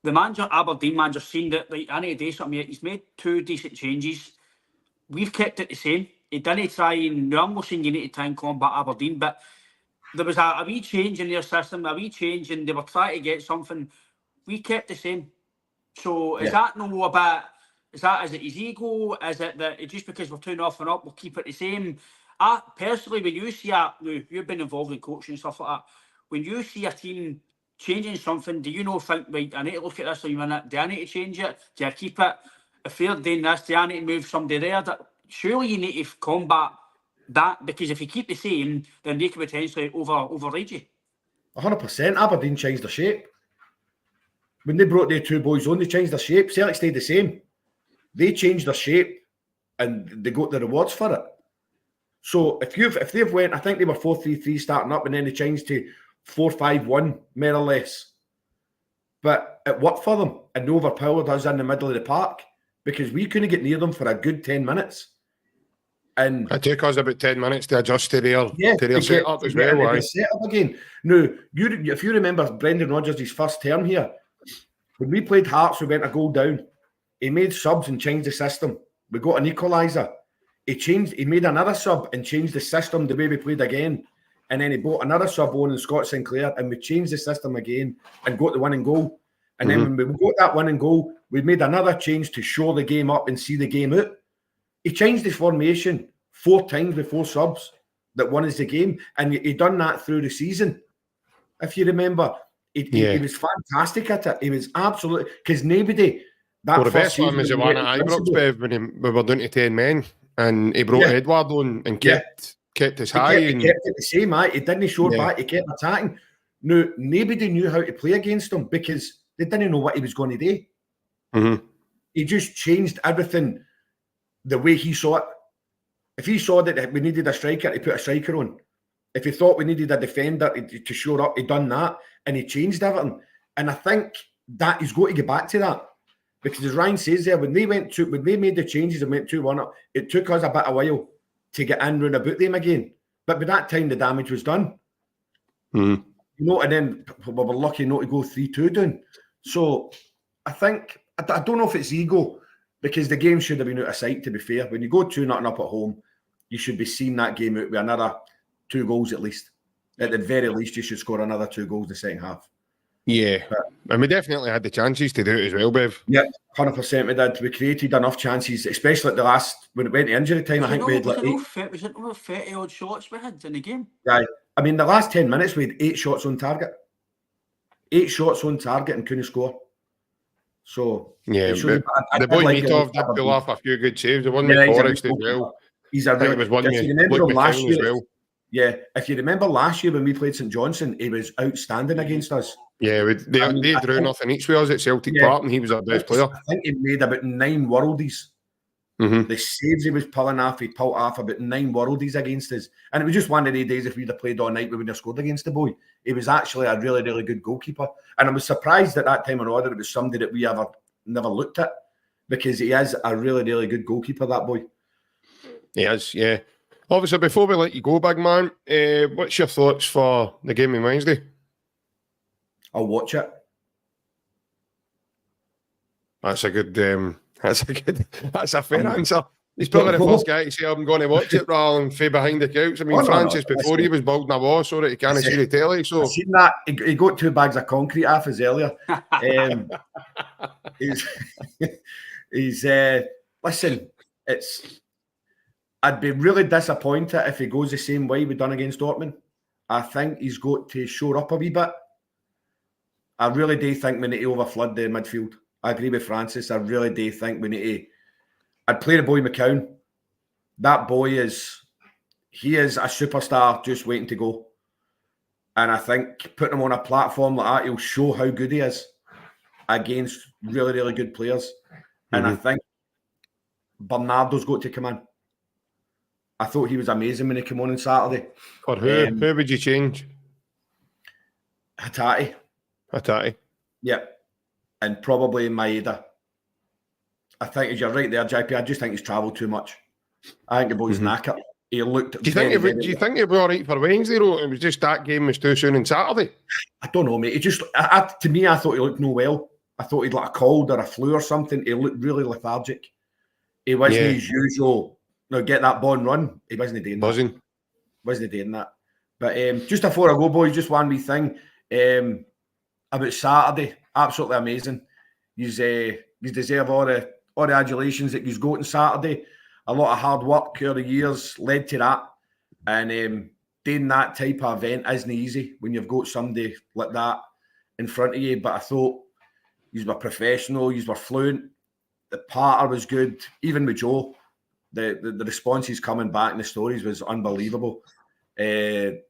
the manager, Aberdeen manager, seen that, like, I need to do something. He's made 2 decent changes. We've kept it the same. He didn't try and, no, I'm not saying you need to try and combat Aberdeen, but there was a wee change in their system, a wee change, and they were trying to get something. We kept the same. So is that no a bit, is it his ego? Is it that just because we're 2-0 up, we'll keep it the same? I personally, when you see you've been involved in coaching and stuff like that, when you see a team changing something, do you think, right, I need to look at this a minute, do I need to change it? Do I keep it? If they're doing this, do I need to move somebody there? Surely you need to combat that, because if you keep the same, then they could potentially override you. 100%. Aberdeen changed their shape. When they brought their 2 boys on, they changed their shape. Celtic stayed the same. They changed their shape and they got the rewards for it. So if they've went, I think they were 4-3-3 starting up, and then they changed to 4-5-1, more or less. But it worked for them, and they overpowered us in the middle of the park, because we couldn't get near them for a good 10 minutes. And it took us about 10 minutes to adjust to their setup as well. Setup again. Now, if you remember Brendan Rodgers' first term here, when we played Hearts, we went a goal down. He made subs and changed the system. We got an equaliser. He made another sub and changed the system the way we played again. And then he bought another sub on in Scott Sinclair, and we changed the system again and got the winning goal. And then when we got that winning goal, we made another change to shore the game up and see the game out. He changed his formation 4 times with 4 subs that won us the game. And he done that through the season. If you remember, he was fantastic at it. He was absolutely, because nobody, the best one was the one at Ibrox, Bev, when we were down to 10 men. And he brought Edward on and kept us high. He kept it the same, He didn't shore back. He kept attacking. No, nobody knew how to play against him, because they didn't know what he was going to do. He just changed everything the way he saw it. If he saw that we needed a striker, he put a striker on. If he thought we needed a defender to shore up, he done that, and he changed everything. And I think that he's got to get back to that. Because as Ryan says there, when they made the changes and went 2-1 up, it took us a bit of while to get in round about them again. But by that time, the damage was done. You know, and then we were lucky not to go 3-2 down. So I think, I don't know if it's ego, because the game should have been out of sight, to be fair. When you go 2-0 up at home, you should be seeing that game out with another 2 goals at least. At the very least, you should score another 2 goals in the second half. Yeah, and we definitely had the chances to do it as well, Bev. Yeah, 100% we did. We created enough chances, especially at the last, when it went to injury time. I think we had like 8. Was it over 30 odd shots we had in the game? Yeah, I mean, the last 10 minutes we had 8 shots on target. 8 shots on target and couldn't score. So yeah, the boy Mitov did pull off a few good saves. The one with Forest as well. He's a real. It was one you remember him last year? Well. Yeah, if you remember last year when we played St Johnstone, he was outstanding against us. Yeah, they drew nothing each with us at Celtic Park, and he was our best player. I think he made about 9 worldies. The saves he was pulling off, he pulled off about 9 worldies against us. And it was just one of the days, if we'd have played all night, we wouldn't have scored against the boy. He was actually a really, really good goalkeeper. And I was surprised at that time in order it was somebody that we never looked at, because he is a really, really good goalkeeper, that boy. He is, yeah. Obviously, before we let you go, big man, what's your thoughts for the game on Wednesday? I'll watch it. That's a good. That's a fair answer. He's probably the first guy to say I'm going to watch it rather than fay behind the couch. I mean, Francis before he was building a wall so that he can't see the telly. So I've seen that. He got 2 bags of concrete off us earlier. He's listen. I'd be really disappointed if he goes the same way we done against Dortmund. I think he's got to shore up a wee bit. I really do think we need to overflood the midfield. I agree with Francis. I really do think we need to. I'd play the boy McCown. That boy is a superstar just waiting to go. And I think putting him on a platform like that, he'll show how good he is against really, really good players. And I think Bernardo's got to come in. I thought he was amazing when he came on Saturday. For who? Who would you change? Hatate. Yep. And probably Maeda. I think, as you're right there, JP, I just think he's travelled too much. I think the boy's knackered. He looked. Do you think he'll be all right for Wednesday, though? It was just that game was too soon on Saturday. I don't know, mate. He just, to me, I thought he looked no well. I thought he'd like a cold or a flu or something. He looked really lethargic. He wasn't his usual. No, get that ball and run. He wasn't doing that. Wasn't doing that. But just before I go, boys, just one wee thing about Saturday. Absolutely amazing. You deserve all the adulations that you've got on Saturday. A lot of hard work over the years led to that, and doing that type of event isn't easy when you've got somebody like that in front of you. But I thought you were professional, you were fluent. The patter was good, even with Joe. The responses coming back and the stories was unbelievable. The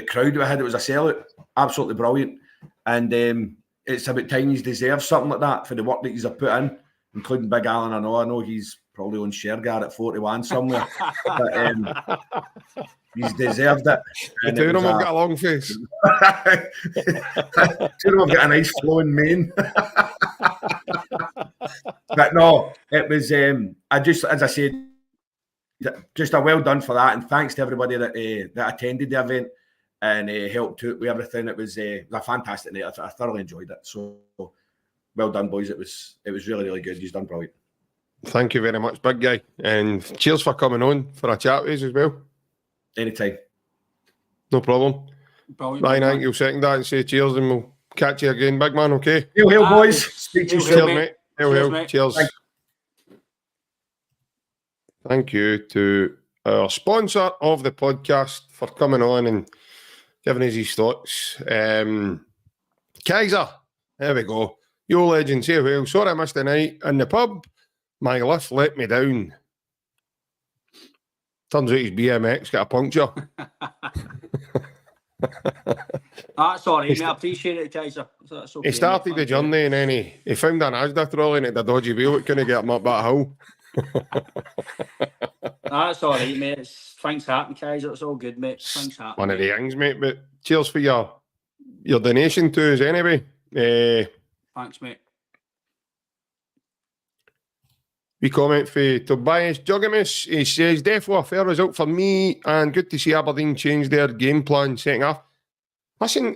crowd we had, it was a sellout, absolutely brilliant. And it's about time he's deserved something like that for the work that he's put in, including Big Alan. I know he's probably on Shergar at 41 somewhere, but he's deserved it. The two of them have got a long face. Two of them have got a nice flowing mane. But no, it was, as I said, just a well done for that, and thanks to everybody that attended the event and helped out with everything. It was a fantastic night. I thoroughly enjoyed it. So well done, boys. It was really, really good. You've done brilliant. Thank you very much, big guy, and cheers for coming on for a chat with us as well. Anytime. No problem. Brilliant. Ryan, I think you'll second that and say cheers, and we'll catch you again, big man. Okay. Hail, boys. Speak to you soon, mate. Hail. Cheers. Thank you to our sponsor of the podcast for coming on and giving us his thoughts. Kaiser, there we go. Yo, legend, say well. Sorry I missed the night in the pub. My lift let me down. Turns out his BMX got a puncture. That's all right, mate. I appreciate it, Kaiser. That's okay, he started the journey and then he found an Asda trolley and it had a dodgy wheel. It couldn't get him up that hill. That's all right, mate. Things happen, Kaiser. It's all good, mate. Things happen. One of the things, mate. But cheers for your donation to us anyway. Thanks, mate. We comment for Tobias Juggamus. He says, definitely a fair result for me and good to see Aberdeen change their game plan second half. Listen,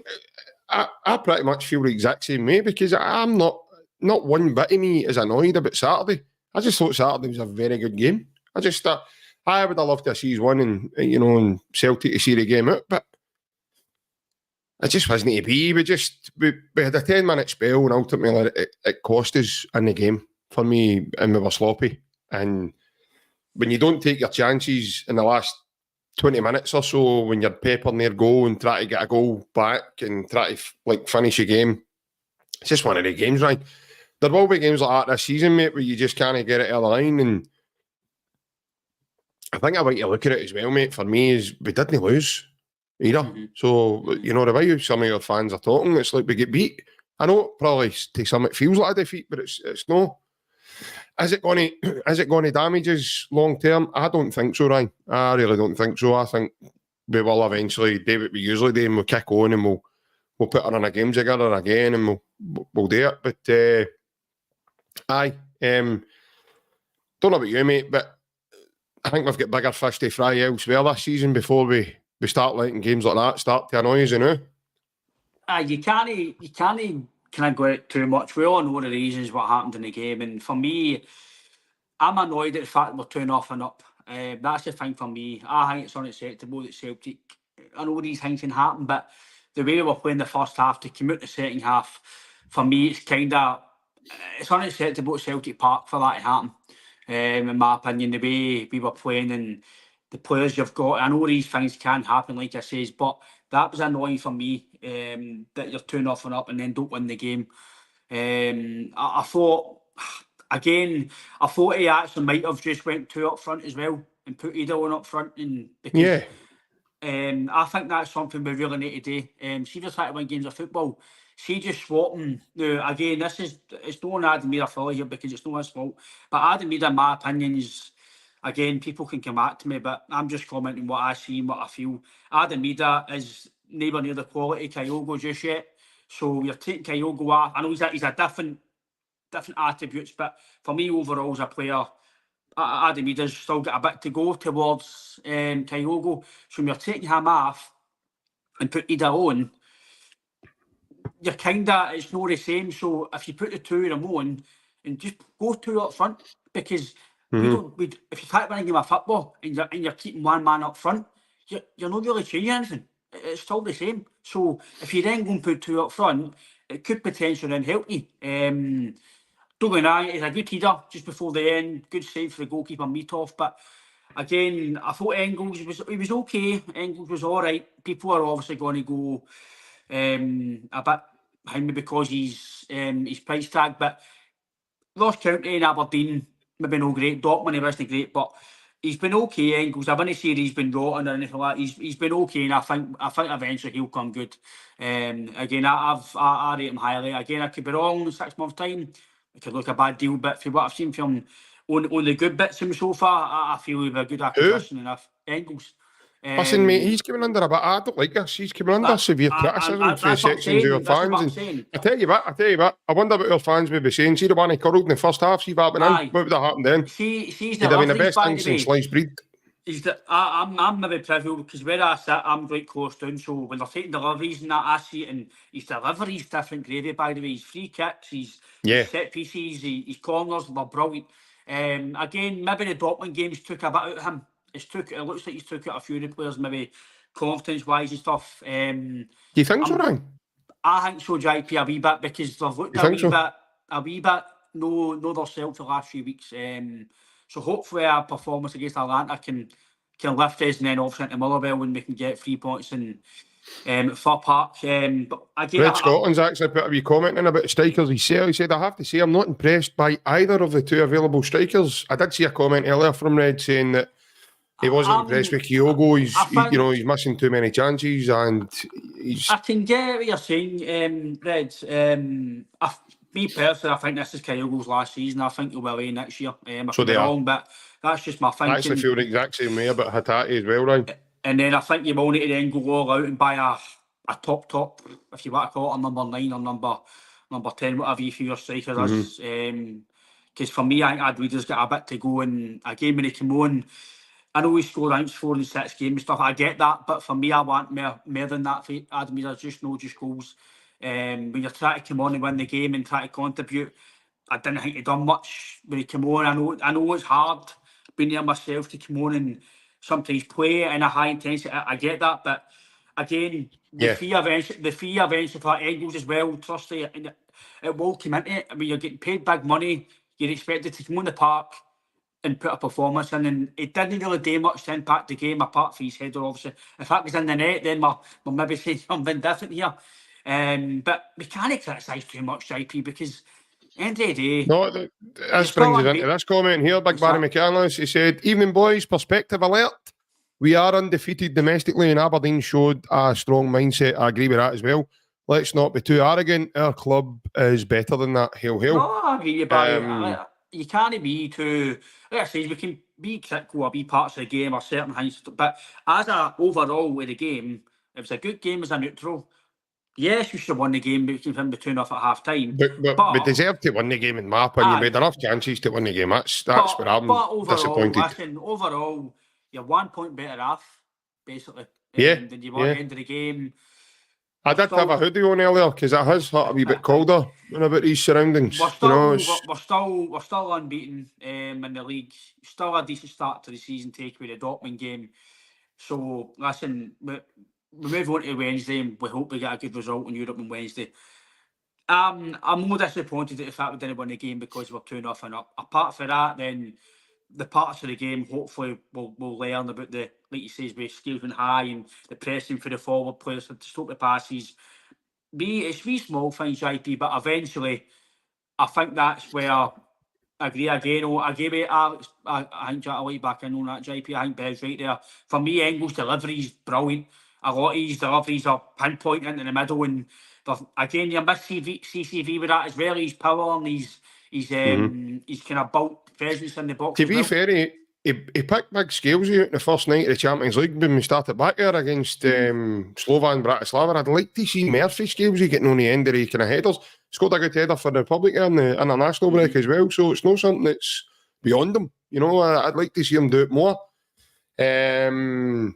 I pretty much feel the exact same way because I'm not one bit of me is annoyed about Saturday. I just thought Saturday was a very good game. I would have loved to see us win and Celtic to see the game out, but it just wasn't to be. We had a 10-minute spell and ultimately it cost us in the game for me, and we were sloppy. And when you don't take your chances in the last 20 minutes or so, when you're peppering their goal and try to get a goal back and try to finish a game, it's just one of the games, right? There will be games like that this season, mate, where you just can't get it out of the line. And I think a way to look at it as well, mate, for me is we didn't lose. either. So, you know, the way some of your fans are talking, it's like we get beat. I know probably to some it feels like a defeat, but it's no. Is it going to damage us long term? I don't think so, Ryan. I really don't think so. I think we will eventually do what we usually do, and we'll kick on, and we'll put her in a game together again, and we'll do it. But aye, don't know about you, mate, but I think we've got bigger fish to fry elsewhere this season before we start letting games like that start to annoy us, you know. You can't kind of go out too much. We all know the reasons what happened in the game, and for me, I'm annoyed at the fact we're 2-0 up. That's the thing for me. I think it's unacceptable that Celtic. I know these things can happen, but the way we were playing the first half to come out the second half, for me, it's unacceptable at Celtic Park for that to happen. In my opinion, the way we were playing and the players you've got, I know these things can happen, like I says, but that was annoying for me, that you're 2-0 up and then don't win the game. I thought he actually might have just went 2 up front as well and put either one up front, and because I think that's something we really need to do. See, just how to win games of football. See, just swapping. Now, again, it's not an Adam Meader fault here because it's not his fault. But Adam Meader, in my opinion, is, again, people can come back to me, but I'm just commenting what I see and what I feel. Adam Meader is nowhere near the quality Kyogo just yet. So you're taking Kyogo off. I know he's a different attributes, but for me, overall, as a player, Adam Meader's still got a bit to go towards Kyogo. So when you're taking him off and put Ida on, you're it's not the same. So if you put the two of them on and just go 2 up front, because if you can't win a game of football and you're keeping one man up front, you're not really changing anything. It's still the same. So if you then go and put 2 up front, it could potentially then help you. Don't get me wrong, it's a good header just before the end. Good save for the goalkeeper, Meathoff. But again, I thought Engels was okay. Engels was all right. People are obviously going to go a bit behind me because he's his price tag. But Ross County and Aberdeen, maybe no great. Dortmund, he wasn't great, but he's been okay. Engels, I wouldn't say he's been rotten or anything like that. He's been okay, and I think eventually he'll come good. Again, I rate him highly. Again, I could be wrong in 6 months' time. It could look a bad deal, but for what I've seen from on the good bits of him so far, I feel we've a good acquisition enough. Engels. Listen, mate, he's coming under a bit. I don't like this. He's coming under severe criticism from sections of your fans. And I tell you what, I wonder what your fans would be saying. See the one he curled in the first half, see what happened in? What would have happened then? He'd have been the best thing since sliced bread. I'm maybe trivial because where I sit, I'm right close down. So when they're taking deliveries and that, I see it, and his delivery's different gravy, by the way. His free kicks, his set pieces, his corners, they're brilliant. Again, maybe the Dortmund games took a bit out of him. It looks like he's took out a few of the players, maybe confidence-wise and stuff. Do you think so, Ryan? I think so, JP, a wee bit, because they've looked a wee bit no themselves the last few weeks. So hopefully our performance against Atlanta can lift us, and then obviously into Motherwell when we can get 3 points in Fir Park. But again, Red Scotland's actually put a wee comment in about strikers. He said, I have to say, I'm not impressed by either of the 2 available strikers. I did see a comment earlier from Red saying that he wasn't impressed with Kyogo. He's missing too many chances, and I can get what you're saying, Red. Me personally, I think this is Kyogo's last season. I think he'll be away next year. I could be wrong, but that's just my thinking. I actually feel the exact same way about Hatate as well, right? And then I think you will need to then go all out and buy a top, if you want to call it, a number 9 or number 10, whatever you feel your striker is. Because for me, I think Adria's got a bit to go. And again, when he came on, I know he scored 4 in 6 games and stuff. I get that, but for me, I want more than that. For Adam, just goals. When you're trying to come on and win the game and try to contribute, I didn't think he done much when he came on. I know it's hard being there myself to come on and sometimes play in a high intensity. I get that, but again, the fee eventually for Engels as well. Trusty, and it will come into it. I mean, you're getting paid big money. You're expected to come on the park and put a performance in, and it didn't really do much to impact the game apart from his header, obviously. If that was in the net, then we'll maybe say something different here. But we can't criticise too much, JP, because end of the day... No, this brings us into this comment here. Big Barry McCandless, he said, evening boys, perspective alert. We are undefeated domestically, and Aberdeen showed a strong mindset. I agree with that as well. Let's not be too arrogant. Our club is better than that. Hail, hail. No, I agree with you, Barry. Um, You can't be too. Like I say, we can be critical or be parts of the game or certain things, but as a overall with the game, it was a good game as a neutral. Yes, we should have won the game, but we came be 2-0 at half time. but we deserved to win the game, in my opinion. We had enough chances to win the game. That's where I'm overall, disappointed. listen, overall, you're 1 point better off, basically, Yeah, than you were at the end of the game. I did have a hoodie on earlier because it has hurt a wee bit colder in about these surroundings. We're still unbeaten in the league. Still a decent start to the season, take with the Dortmund game. So listen, we move on to Wednesday, and we hope we get a good result in Europe on Wednesday. I'm more disappointed at the fact we didn't win the game because we're 2-0 and up. Apart from that, then the parts of the game, hopefully we'll learn about the, like you say, with skills and high and the pressing for the forward players to stop the passes. It's wee small things, JP, but eventually I think that's where I agree again. I give it Alex. I think I'll let you back in on that, JP. I think Bev's right there. For me, Engels' delivery is brilliant. A lot of his deliveries are pinpointing into the middle, and again, you miss CCV with that as well. His power and his kind of bulk presence in the box. To be fair, he picked big scales out in the first night of the Champions League when we started back there against Slovan Bratislava. I'd like to see Murphy scales getting on the end of the kind of headers. Scored a good header for the Republic in the international break as well, so it's not something that's beyond him. You know, I'd like to see him do it more. Aye,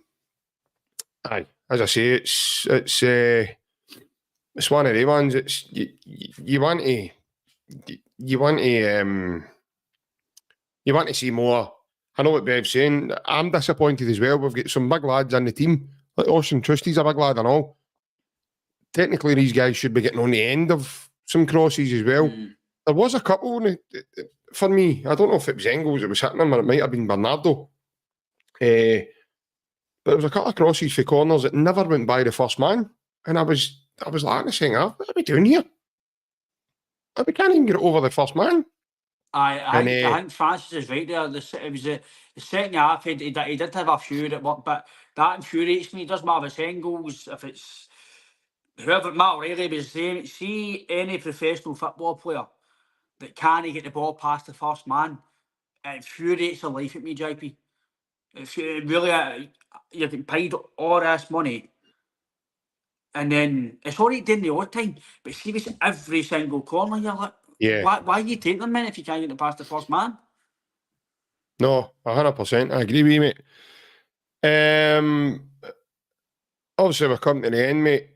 as I say, it's one of the ones. It's you want to see more. I know what Bev's saying. I'm disappointed as well. We've got some big lads in the team. Like Austin Trusty's a big lad and all. Technically, these guys should be getting on the end of some crosses as well. There was a couple for me. I don't know if it was Engels that was hitting them or it might have been Bernardo. But there was a couple of crosses for corners that never went by the first man. And I was like saying, what are we doing here? We can't even get it over the first man. I think Francis is right there. It was the second half. He did have a few that worked, but that infuriates me. It doesn't matter if it's Engels, if it's whoever. Matt O'Reilly was saying, see any professional football player that can't get the ball past the first man, it infuriates the life at me, JP. It's really you're getting paid all this money, and then it's already doing the odd time, but see this every single corner. You're like, why are you taking them, man, if you can't get it past the first man? No, 100%. I agree with you, mate. Obviously, we're coming to the end, mate.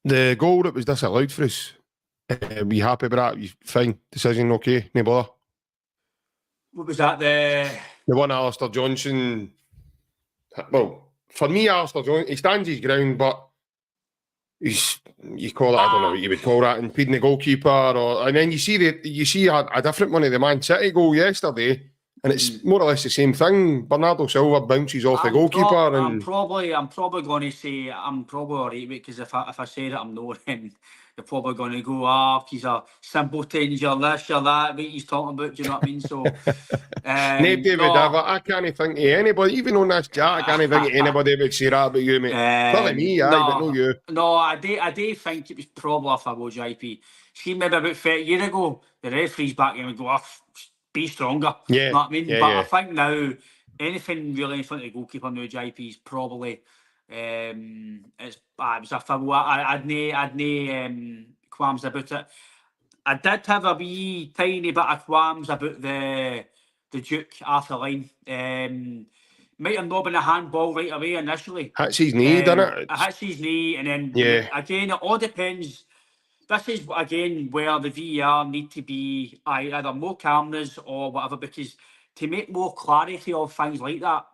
The goal that was disallowed for us, were you happy with that? Fine. Decision okay? No bother? What was that? The one Alistair Johnson. Well, for me, Alistair Johnson, he stands his ground, but you call it, I don't know what you would call that, impeding the goalkeeper, and then you see a different one of the Man City goal yesterday, and it's more or less the same thing. Bernardo Silva bounces off the goalkeeper. I'm probably going to say I'm probably alright, because if I say that I'm not, then they're probably going to go, he's a simpleton, you're this, you're that, what he's talking about, do you know what I mean? So, I can't think of anybody, even on this chat, I can't think of anybody that would say that about you, mate. Probably me, but no you. No, I do think it was probably a foul, JP. See, maybe about 30 years ago, the referee's back in and go, be stronger. Yeah. You know what I mean? Yeah, I think now, anything really in front of the goalkeeper now, JP, is probably it was a foul. I'd no qualms about it. I did have a wee tiny bit of qualms about the Duke after line. Might have not been a handball right away initially. Hits his knee, doesn't it? It hits his knee, and then again, it all depends. This is again where the VAR need to be either more cameras or whatever, because to make more clarity of things like that,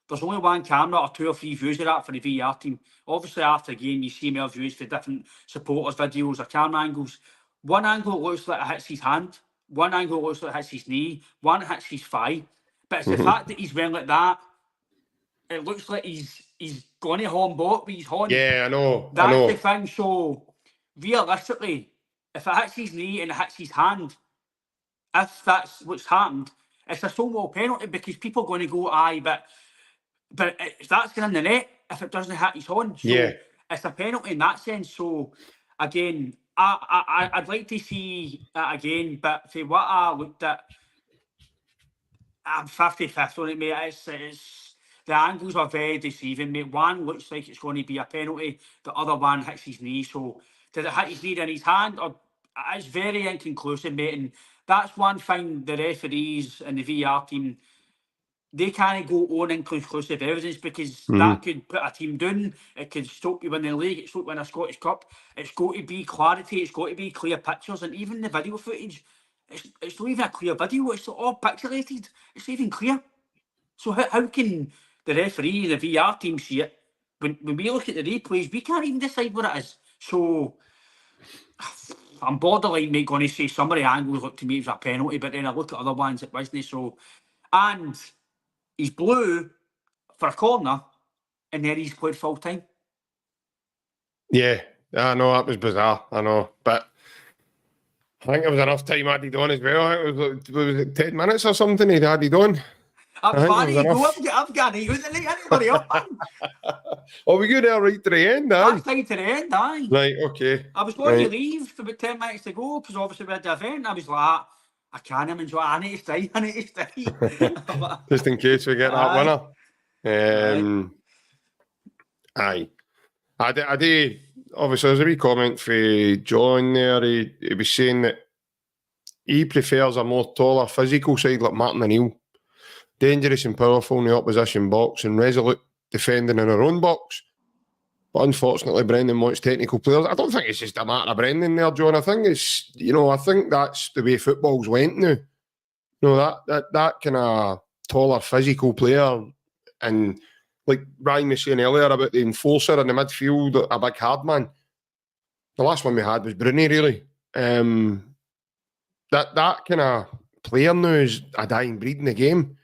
there's only one camera or 2 or 3 views of that for the VAR team. Obviously, after a game, you see more views for different supporters' videos or camera angles. One angle looks like it hits his hand. One angle looks like it hits his knee. One hits his thigh. But it's the fact that he's went like that. It looks like he's going to horn back, but he's horn. Yeah, I know. That's the thing. So realistically, if it hits his knee and it hits his hand, if that's what's happened, it's a Stonewall penalty because people are going to go, aye, but if that's going in the net, if it doesn't hit, he's on. So Yeah. it's a penalty in that sense. So again, I'd like to see it again, but for what I looked at, I'm 55th on it, mate. It's the angles are very deceiving, mate. One looks like it's going to be a penalty, the other one hits his knee. So did it hit his knee in his hand? Or it's very inconclusive, mate. And that's one thing the referees and the VR team, they can't go on inconclusive evidence because that could put a team down. It could stop you winning the league. It stop you winning a Scottish Cup. It's got to be clarity. It's got to be clear pictures. And even the video footage, it's not even a clear video. It's all pixelated. It's not even clear. So how can the referee and the VR team see it? When we look at the replays, we can't even decide what it is. So I'm borderline, mate, going to say some of the angles look to me as a penalty, but then I look at other ones, it wasn't. So, and he's blew for a corner, and then he's played full time. Yeah, I know, that was bizarre. I know, but I think it was enough time added on as well. I think was it 10 minutes or something he'd added on? I'm funny, I've got it. Anybody else, man? Oh, we go there right to the end, aye? That's time to the end, aye. Right, okay. I was going to leave for about 10 minutes to go because obviously we had the event. I was like, I can't even enjoy it. I need to stay. Just in case we get that winner. Aye. I do. Obviously, there's a wee comment for John there. He was saying that he prefers a more taller physical side like Martin O'Neill. Dangerous and powerful in the opposition box and resolute defending in our own box. But unfortunately, Brendan wants technical players. I don't think it's just a matter of Brendan there, John. I think it's, I think that's the way football's went now. That kind of taller physical player, and like Ryan was saying earlier about the enforcer in the midfield, a big hard man. The last one we had was Bruni, really. That kind of player now is a dying breed in the game.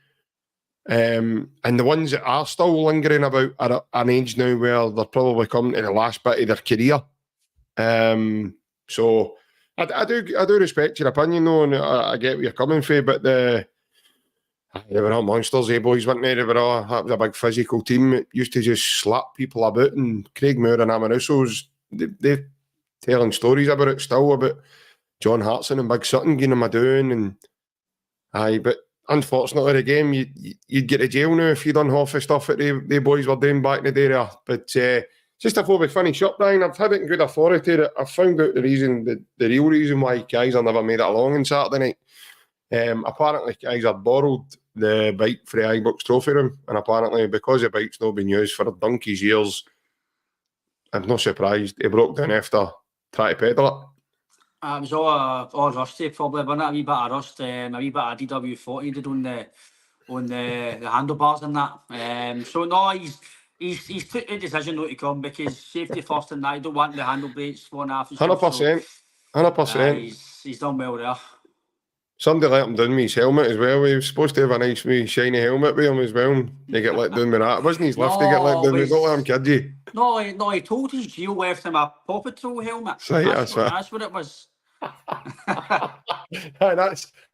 And the ones that are still lingering about are at an age now where they're probably coming to the last bit of their career. So I do respect your opinion though, and I get where you're coming from, but they were all monsters, boys, weren't they? That was a big physical team. It used to just slap people about, and Craig Moore and Amoruso's, they're telling stories about it still, about John Hartson and Big Sutton getting them a doing, and but unfortunately, the game, you'd get to jail now if you done half the stuff that they boys were doing back in the day there. But just before we finish up, Brian, I've had it in good authority that I've found out the real reason why Kaiser never made it along on Saturday night. Apparently, Kaiser borrowed the bike for the Ibrox Trophy Room, and apparently, because the bike's not been used for donkey's years, I'm not surprised he broke down after trying to pedal it. It was all rusty, probably, wasn't it? A wee bit of rust, a wee bit of DW40 did on the handlebars and that. So no, he's took the decision not to come because safety first, and I don't want the handle brakes falling off. 100%. He's done well there. Somebody let him down with his helmet as well. He was supposed to have a nice wee shiny helmet with him as well. He got let down with that. It wasn't his lift, he got let down with. Don't let him kid you. No, he told his Gio left him a Paw Patrol helmet. Right, that's what it was.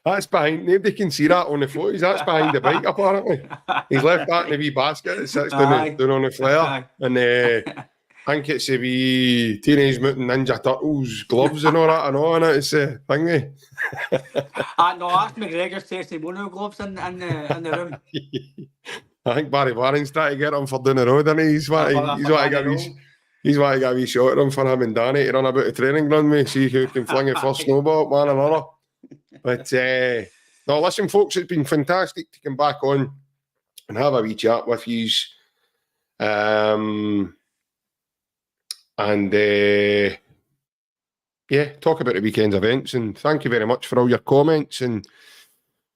That's behind. Nobody can see that on the photos. That's behind the bike, apparently. He's left that in the wee basket that sits down on the flare. And I think it's the wee Teenage Mutant Ninja Turtles gloves and all that and all, and it's a thingy. No, that's McGregor's testimonial gloves in the room. I think Barry Warren's trying to get him for doing the road, and he's want to get a wee shot at him for him and Danny to run about the training ground with, see who can fling the first snowball at one another. But no, listen, folks, it's been fantastic to come back on and have a wee chat with you. And talk about the weekend's events. And thank you very much for all your comments and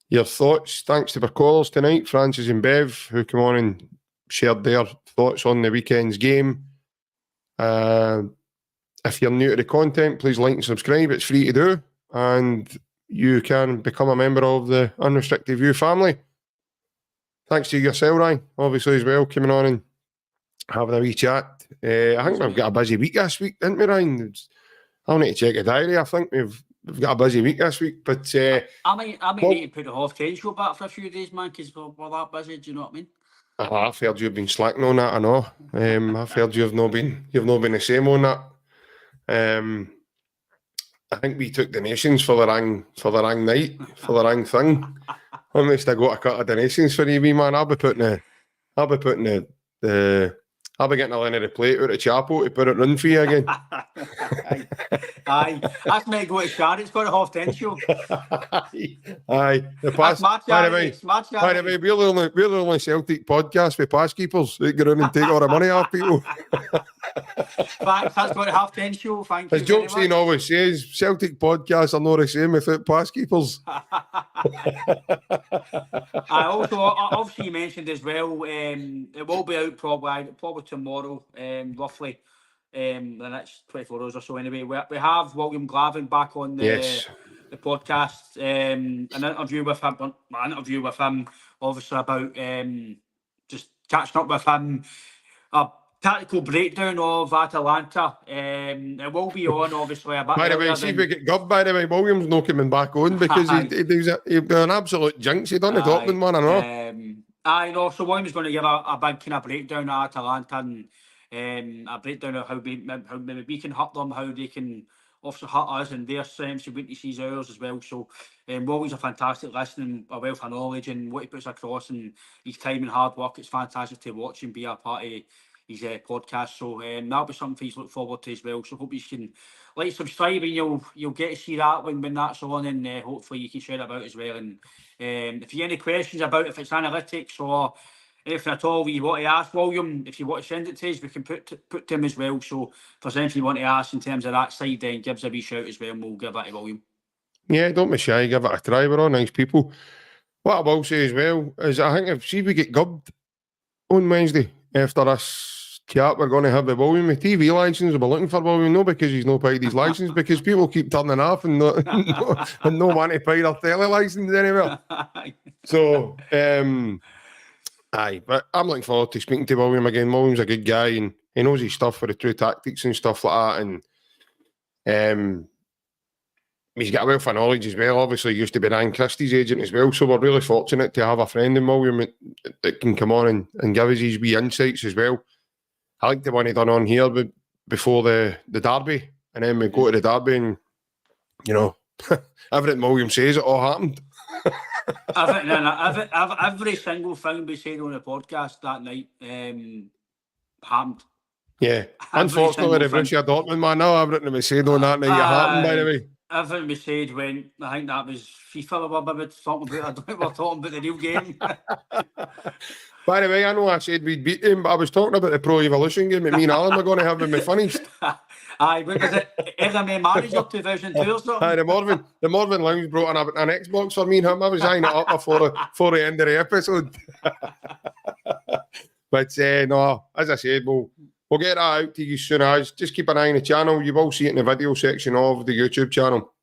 your thoughts. Thanks to our callers tonight, Francis and Bev, who came on and shared their thoughts on the weekend's game. If you're new to the content, please like and subscribe. It's free to do, and you can become a member of the Unrestricted View family. Thanks to yourself, Ryan, obviously, as well, coming on and having a wee chat. I think we've got a busy week this week, didn't we, Ryan? I'll need to check the diary. I think we've we've got a busy week this week. But I might well, need to put the half-10 show back for a few days, man, because we're that busy. Do you know what I mean? I've heard you've been slacking on that. I know. I've heard you've not been the same on that. I think we took donations for the ring night, for the ring thing. I must have got a cut of donations for you, wee man. I'll be getting a line of the plate out of Chapo to put it run for you again. Aye. That's me go to Shard. It's got a half-10 show. Aye. That's my charity. It's my By the way, charity. we're the only Celtic podcast with pass keepers that go around and take all the money off people. Thanks. That's got a half-10 show. Thank you As very Jokestein much. always says, Celtic podcasts are not the same without pass keepers. I also, obviously, you mentioned as well, it will be out probably tomorrow, roughly, the next 24 hours or so. Anyway, we have William Glavin back on the podcast, an interview with him, obviously about just catching up with him, a tactical breakdown of Atalanta. It will be on, obviously, a bit By the way, earlier see if than- we get Gubb, by the way, William's not coming back on because he'd been an absolute jinx. He done the Dortmund one, I know. I know. So William's going to give a big kind of breakdown of Atalanta and a breakdown of how maybe we can hurt them, how they can also hurt us and their strengths and weaknesses ours as well. So William's a fantastic listener, a wealth of knowledge, and what he puts across and his time and hard work. It's fantastic to watch and be a part of his podcast. So that'll be something for you to look forward to as well. So hope you can like, subscribe, and you'll get to see that when that's on, and hopefully you can share it about as well. And if you have any questions about if it's analytics or anything at all you want to ask William, if you want to send it to us, we can put to him as well. So if there's anything you want to ask in terms of that side, then give us a wee shout as well, and we'll give that to William. Yeah, don't be shy, give it a try. We're all nice people. What I will say as well is I think if we get gubbed on Wednesday after this chat we're going to have the William with TV licence, we're looking for William, no because he's not paid his licence, because people keep turning off and no want to pay their telly licence anywhere. So aye, but I'm looking forward to speaking to William again. William's a good guy and he knows his stuff for the true tactics and stuff like that, and he's got a wealth of knowledge as well. Obviously, he used to be Ryan Christie's agent as well, so we're really fortunate to have a friend in William that can come on and give us his wee insights as well. I like the one he done on here before the derby, and then we go to the derby and, you know, everything William says, it all happened. Every single thing we said on the podcast that night happened. Yeah. Unfortunately, the Borussia Dortmund man, no, everything we said on that night happened, by the way. Everything we said went, I think that was FIFA we were maybe talking about. I don't think we're talking about the real game. By the way, I know I said we'd beat him, but I was talking about the Pro Evolution game that me and Alan were going to have when we finished. Aye, what was it? MMA Manager 2002 or something? Aye, the Morven Lounge brought an Xbox for me and him. I was eyeing it up before the end of the episode. But no, as I said, we'll get that out to you soon as. Just keep an eye on the channel. You will see it in the video section of the YouTube channel.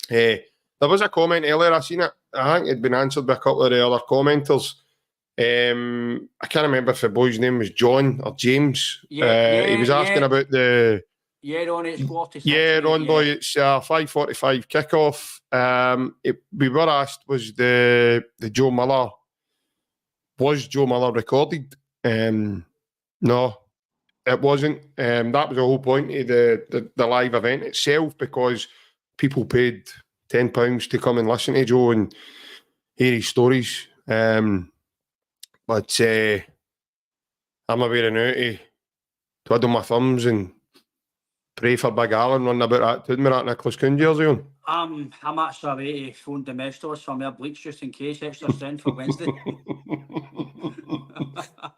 There was a comment earlier, I seen it. I think it'd been answered by a couple of the other commenters. I can't remember if the boy's name was John or James. He was asking about the... Yeah, Ron, it's 46. Yeah, Ron boy, it's 5:45 kickoff. We were asked, was the Joe Miller recorded? No, it wasn't. That was the whole point of the live event itself, because people paid £10 to come and listen to Joe and hear his stories. But I'm aware now to twiddle my thumbs and pray for Big Alan running about that tune with that Nicholas Kuhn jersey on. I'm actually away to phone Domestos for my bleach just in case, extra strength for Wednesday.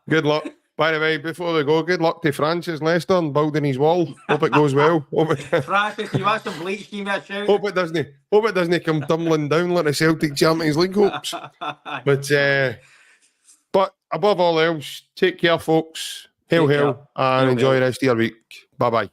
Good luck. By the way, before we go, good luck to Francis Leicester and building his wall. Hope it goes well. Francis, you want some bleach, give me a shout. Hope it doesn't come tumbling down like the Celtic Champions League hopes. But above all else, take care, folks. Hail, and enjoy the rest of your week. Bye-bye.